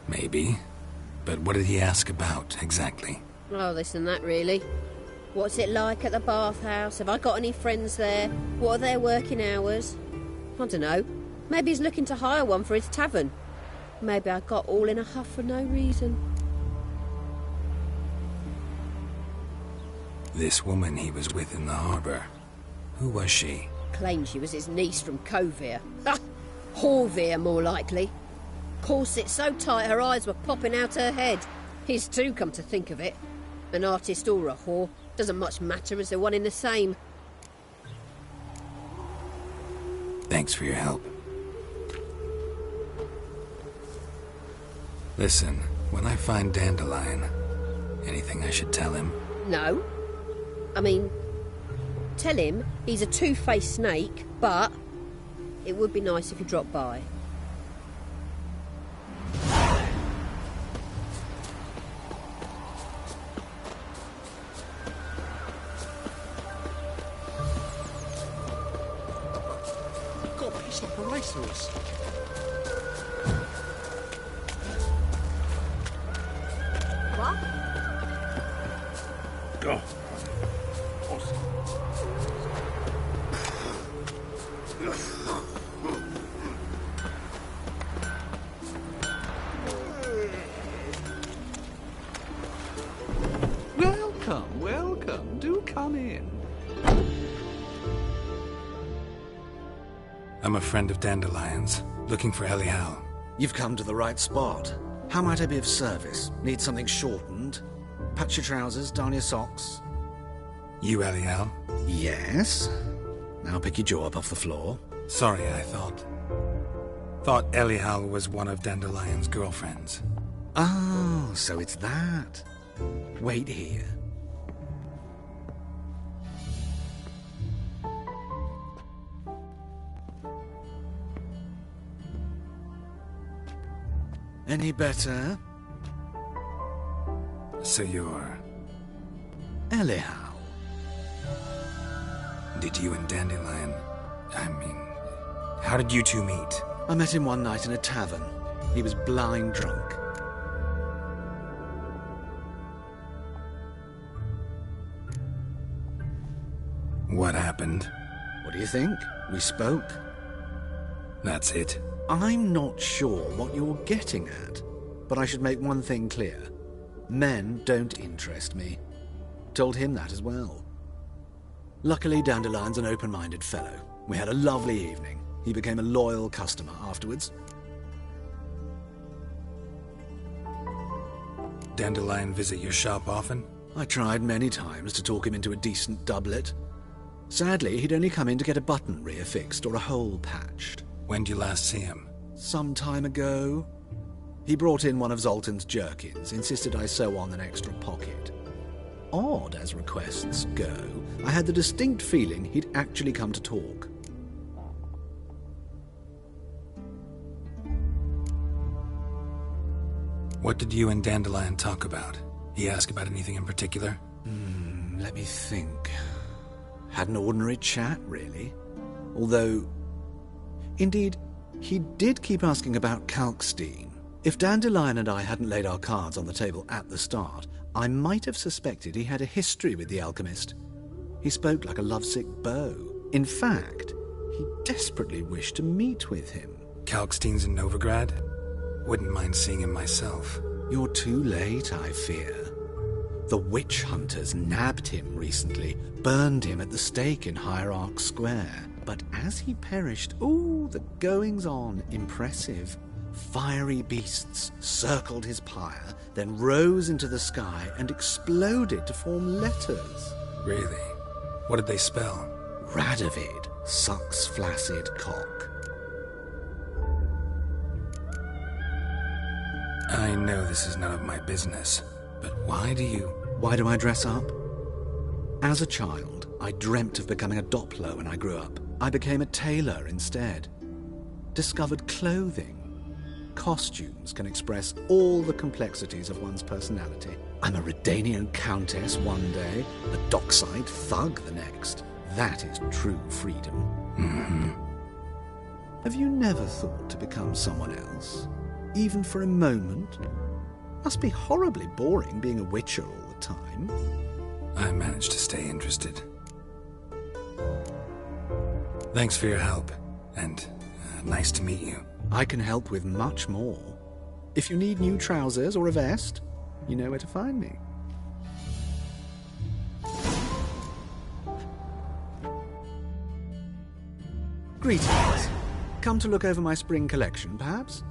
Maybe. But what did he ask about, exactly? Oh, this and that, really. What's it like at the bathhouse? Have I got any friends there? What are their working hours? I don't know. Maybe he's looking to hire one for his tavern. Maybe I got all in a huff for no reason. This woman he was with in the harbour. Who was she? Claimed she was his niece from Kovir. Horvir, more likely. Corset so tight her eyes were popping out her head. His too, come to think of it. An artist or a whore. Doesn't much matter as they're one in the same. Thanks for your help. Listen, when I find Dandelion, anything I should tell him? No. I mean, tell him he's a two-faced snake, but it would be nice if he dropped by. Got pissed off a racehorse. What? Go. Welcome, welcome. Do come in. I'm a friend of Dandelion's, looking for Elial. You've come to the right spot. How might I be of service? Need something shortened? Patch your trousers, darn your socks. You Elial? Yes. Now pick your jaw up off the floor. Sorry, I thought Elial was one of Dandelion's girlfriends. Oh, so it's that. Wait here. Any better? So you're... Elial. Did you and Dandelion... how did you two meet? I met him one night in a tavern. He was blind drunk. What happened? What do you think? We spoke. That's it. I'm not sure what you're getting at, but I should make one thing clear. Men don't interest me. Told him that as well. Luckily, Dandelion's an open-minded fellow. We had a lovely evening. He became a loyal customer afterwards. Dandelion visit your shop often? I tried many times to talk him into a decent doublet. Sadly, he'd only come in to get a button reaffixed or a hole patched. When did you last see him? some time ago. He brought in one of Zoltan's jerkins, insisted I sew on an extra pocket. Odd as requests go, I had the distinct feeling he'd actually come to talk. What did you and Dandelion talk about? He asked about anything in particular? Let me think. Had an ordinary chat, really. Although, indeed, he did keep asking about Kalkstein. If Dandelion and I hadn't laid our cards on the table at the start, I might have suspected he had a history with the alchemist. He spoke like a lovesick beau. In fact, he desperately wished to meet with him. Kalkstein's in Novigrad? Wouldn't mind seeing him myself. You're too late, I fear. The witch hunters nabbed him recently, burned him at the stake in Hierarch Square. But as he perished, the goings-on impressive. Fiery beasts circled his pyre, then rose into the sky and exploded to form letters. Really? What did they spell? Radovid sucks flaccid cock. I know this is none of my business, but why do I dress up? As a child, I dreamt of becoming a Doppler when I grew up. I became a tailor instead. Discovered clothing. Costumes can express all the complexities of one's personality. I'm a Redanian countess one day, a dockside thug the next. That is true freedom. Mm-hmm. Have you never thought to become someone else? Even for a moment? Must be horribly boring being a witcher all the time. I managed to stay interested. Thanks for your help, and nice to meet you. I can help with much more. If you need new trousers or a vest, you know where to find me. Greetings. Come to look over my spring collection, perhaps?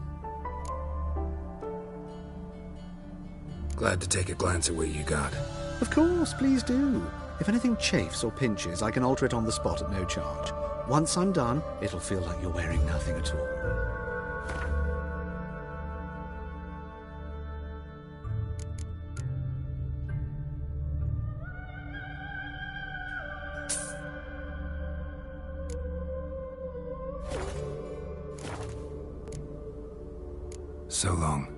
Glad to take a glance at what you got. Of course, please do. If anything chafes or pinches, I can alter it on the spot at no charge. Once I'm done, it'll feel like you're wearing nothing at all. So long.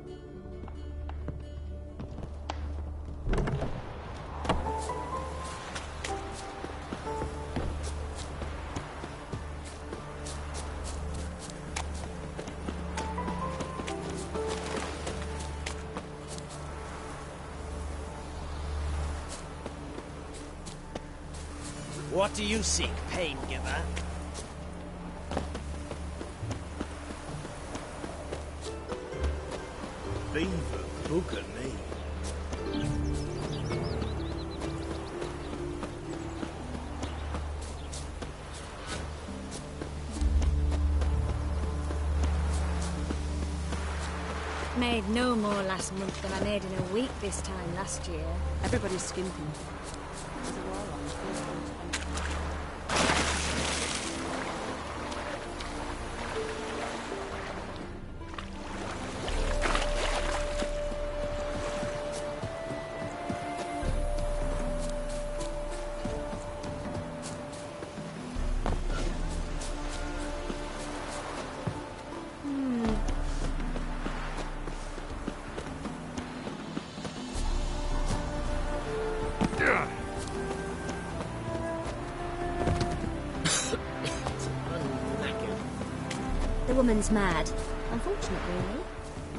What do you seek, pain giver? Beaver booger me. Made no more last month than I made in a week this time last year. Everybody's skimping. There's a war on. The woman's mad. Unfortunate, really.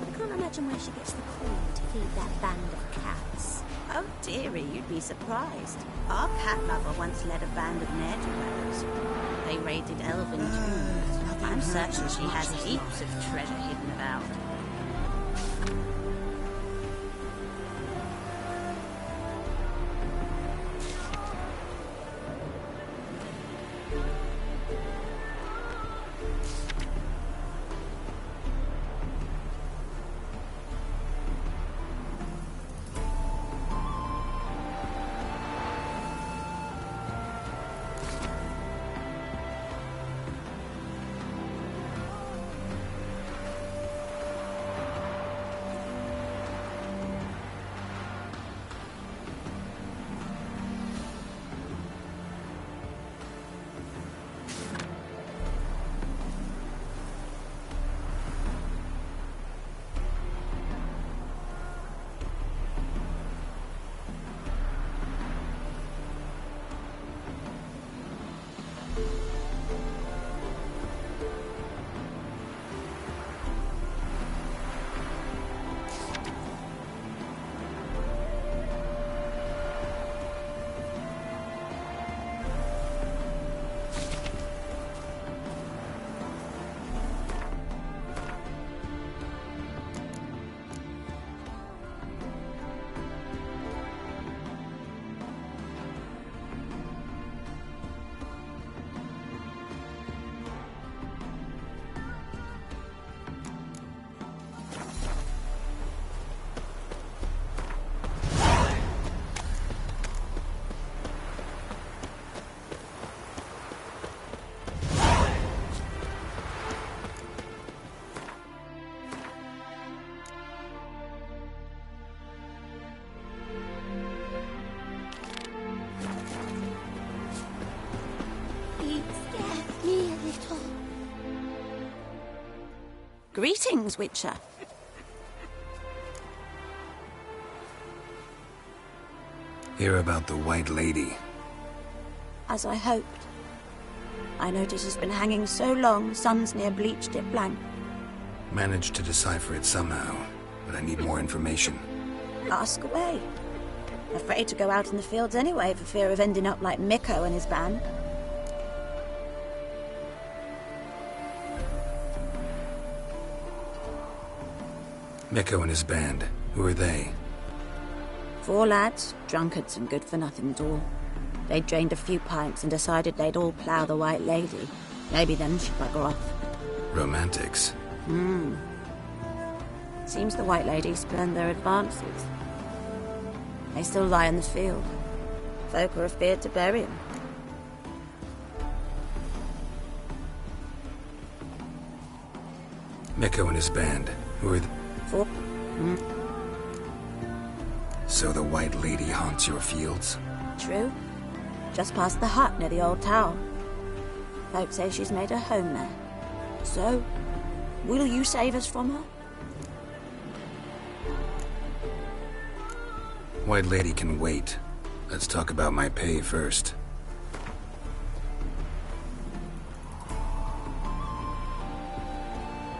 I can't imagine where she gets the coin to feed that band of cats. Oh, dearie, you'd be surprised. Our cat lover once led a band of ne'er-do-wells. They raided elven tombs. I'm certain she has heaps of treasure hidden about. Greetings, Witcher. Hear about the White Lady. As I hoped. I notice it's been hanging so long, sun's near bleached it blank. Managed to decipher it somehow, but I need more information. Ask away. Afraid to go out in the fields anyway for fear of ending up like Mikko and his band. Mikko and his band. Who are they? 4 lads, drunkards and good-for-nothings all. They'd drained a few pints and decided they'd all plough the White Lady. Maybe then she'd bugger off. Romantics. Seems the White Lady spurned their advances. They still lie in the field. Folk are afeard to bury them. Mikko and his band. Who are 4. So the White Lady haunts your fields? True. Just past the hut near the old tower. Folk say she's made her home there. So, will you save us from her? White Lady can wait. Let's talk about my pay first.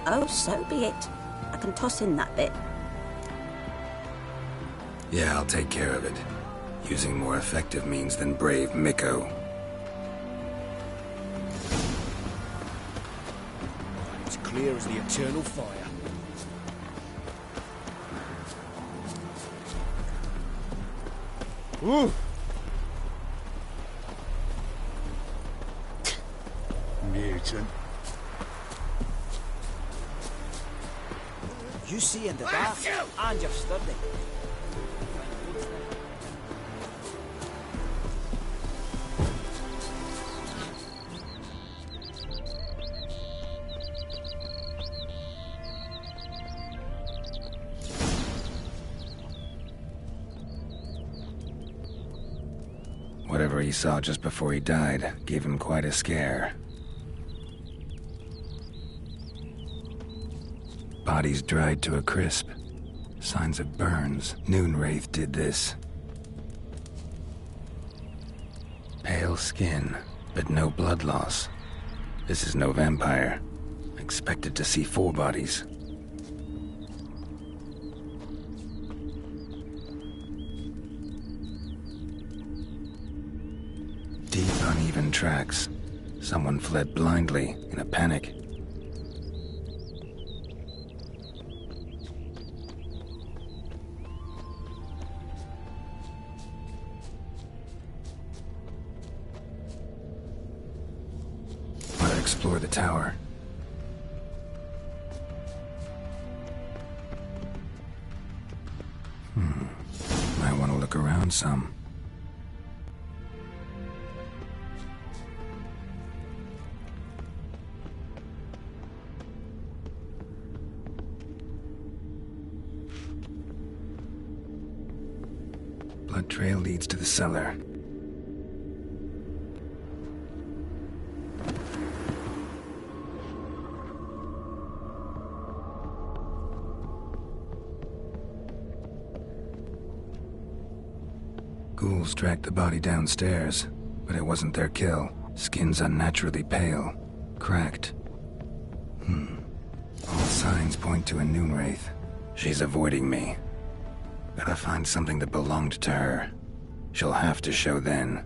Oh, so be it. I can toss in that bit. Yeah, I'll take care of it. Using more effective means than brave Mikko. It's clear as the eternal fire. Ooh! Mutant. You see in the dark, and you're sturdy. Whatever he saw just before he died gave him quite a scare. Bodies dried to a crisp. Signs of burns. Noonwraith did this. Pale skin, but no blood loss. This is no vampire. Expected to see 4 bodies. Deep, uneven tracks. Someone fled blindly, in a panic. I'll explore the tower. Might want to look around some. Blood trail leads to the cellar. Ghouls dragged the body downstairs, but it wasn't their kill. Skin's unnaturally pale, cracked. All signs point to a Noonwraith. She's avoiding me. Gotta find something that belonged to her. She'll have to show then.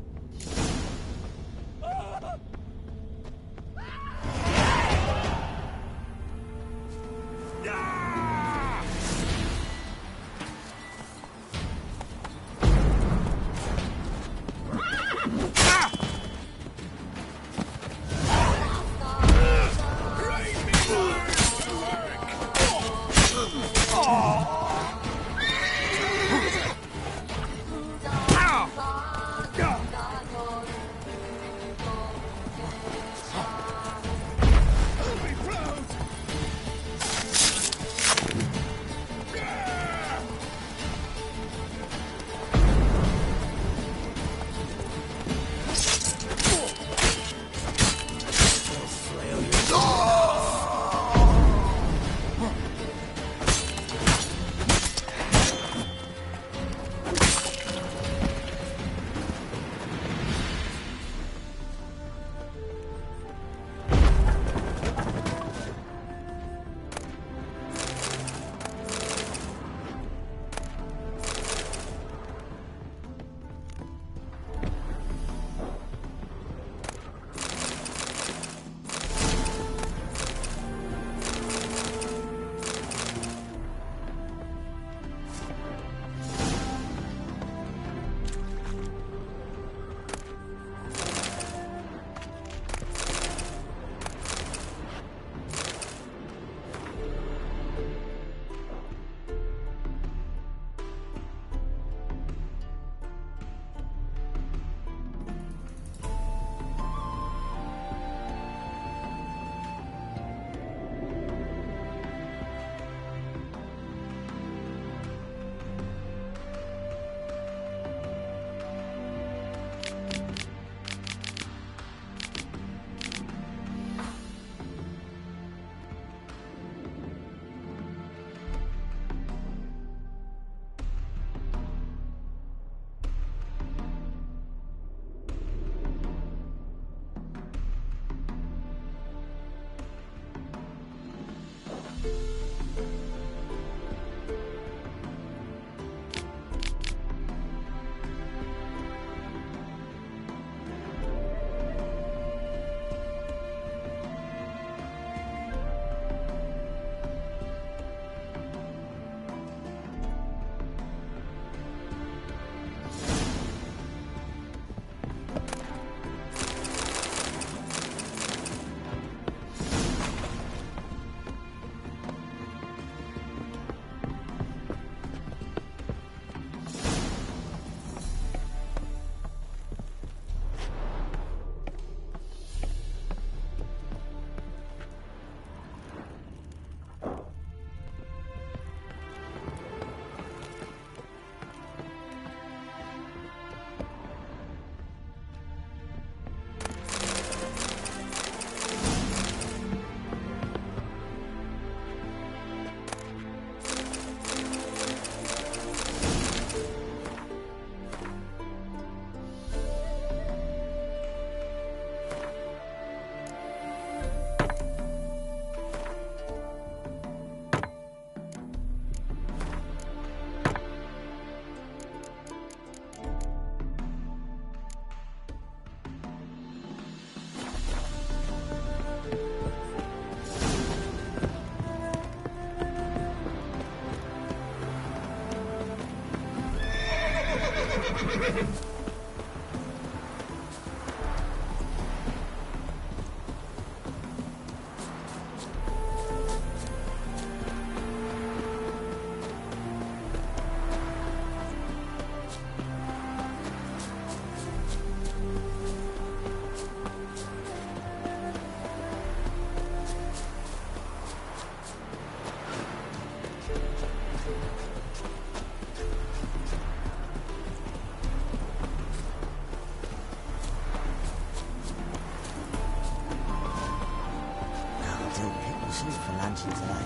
something for luncheon today.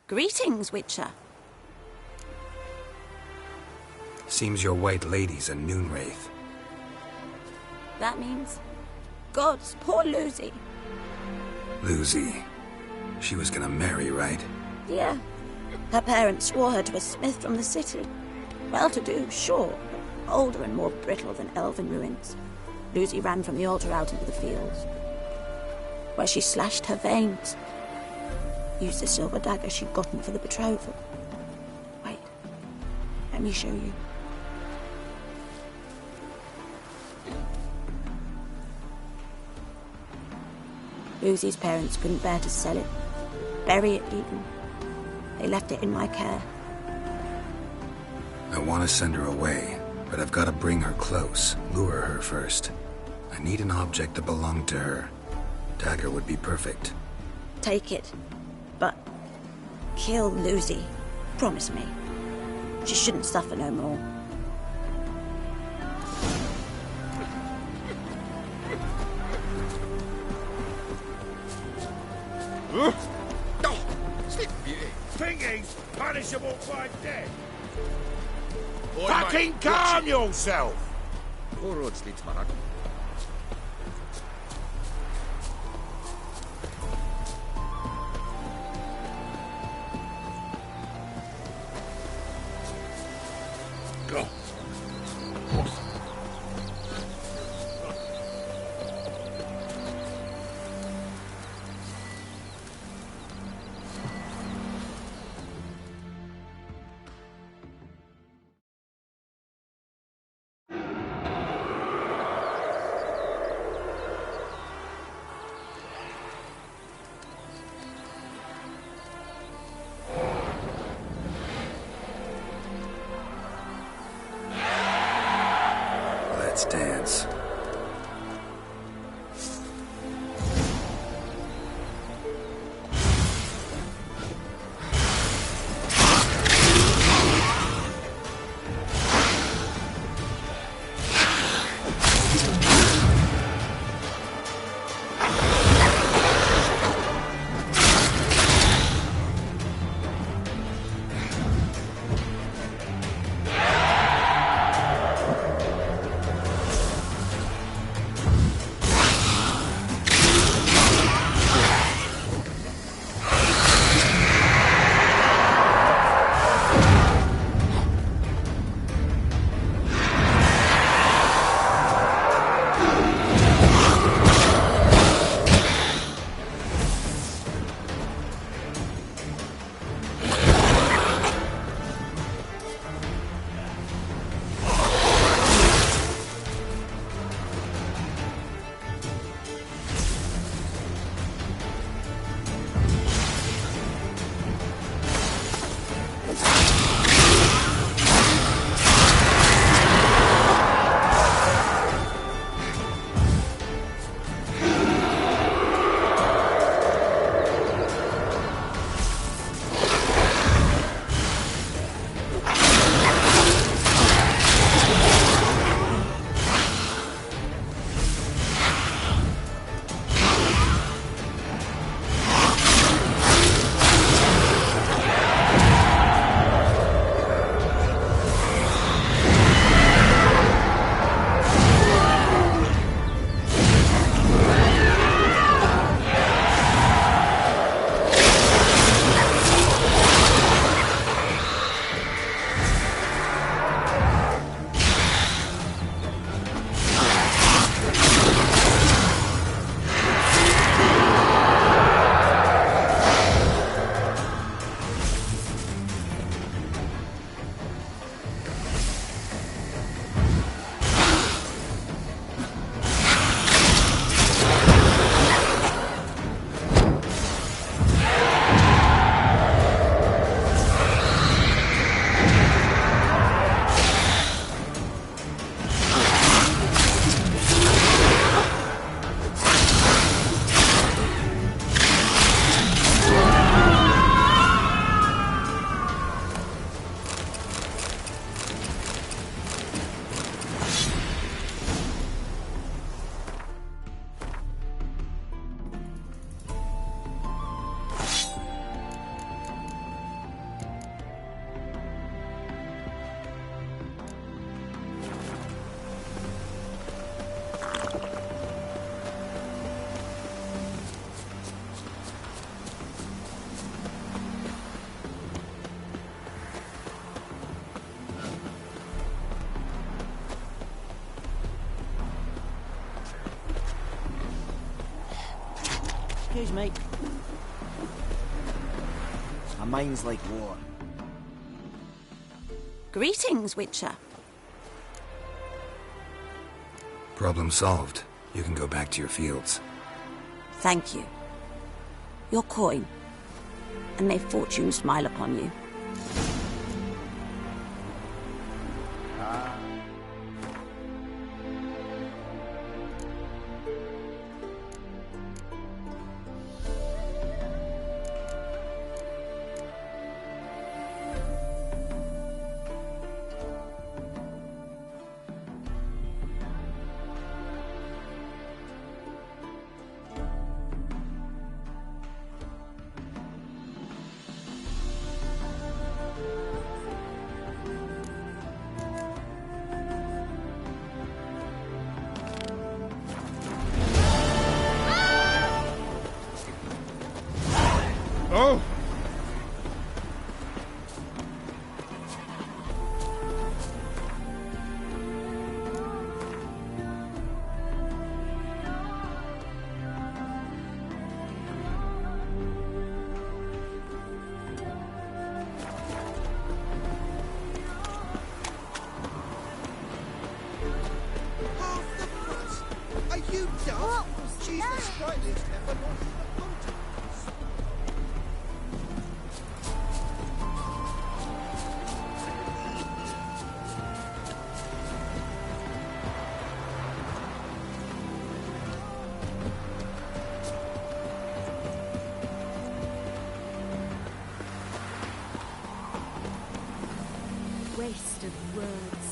Greetings, Witcher. Seems your white lady's a noon wraith. That means... Gods, poor Lucy. Lucy. She was gonna marry, right? Yeah. Her parents swore her to a smith from the city. Well-to-do, sure, but older and more brittle than elven ruins. Lucy ran from the altar out into the fields, where she slashed her veins. Used the silver dagger she'd gotten for the betrothal. Wait, let me show you. Lucy's parents couldn't bear to sell it, bury it even. They left it in my care. I want to send her away, but I've got to bring her close, lure her first. I need an object that belonged to her. Dagger would be perfect. Take it, but kill Lucy. Promise me. She shouldn't suffer no more. Thingy's punishable by death. Fucking calm yourself! Go. Let's dance. Excuse me. My mind's like water. Greetings, Witcher. Problem solved. You can go back to your fields. Thank you. Your coin. And may fortune smile upon you. Oh! Are you daft? She's the sprightliest heifer not Waste of words.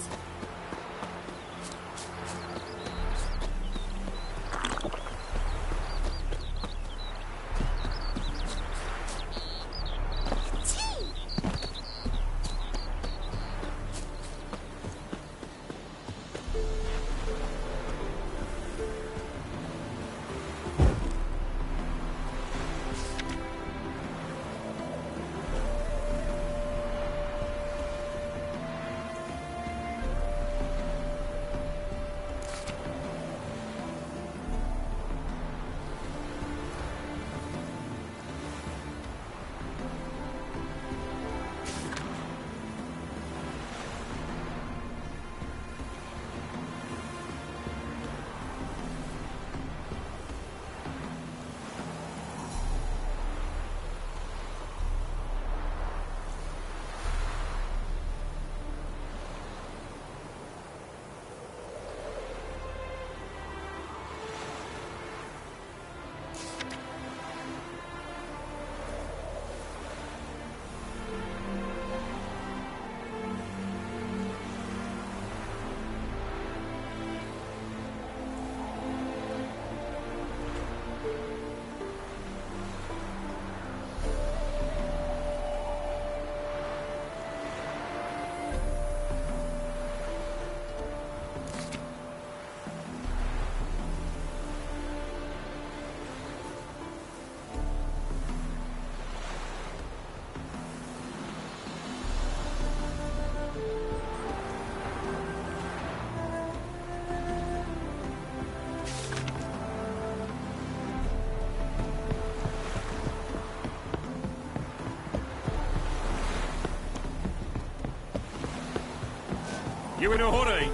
You in a hurry?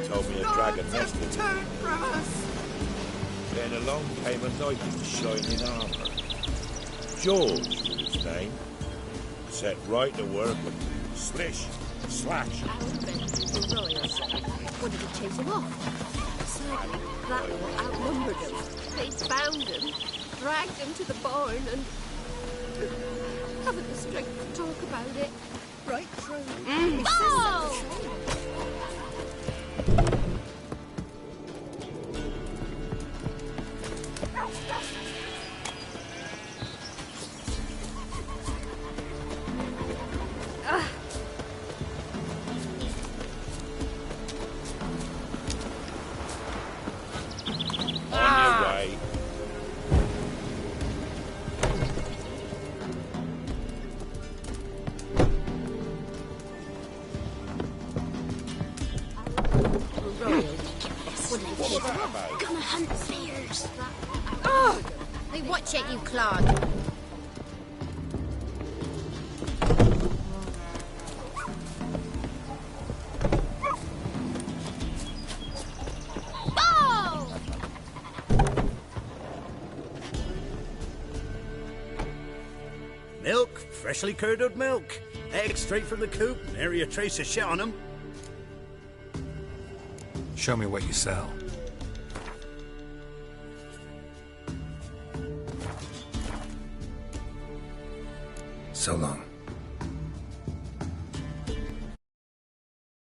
told me a dragon nested. Turn from us! Then along came a knight in shining armour. George was his name. Set right to work and slish, slash. Royals wanted to chase him off. Sadly, that lot outnumbered him. They found him, dragged him to the barn, and haven't the strength to talk about it. Right through. Oh! Gonna hunt fears. Oh! Hey, watch it, you clod. Oh! Milk, freshly curdled milk. Eggs straight from the coop, nary a trace of shit on them. Show me what you sell. So long.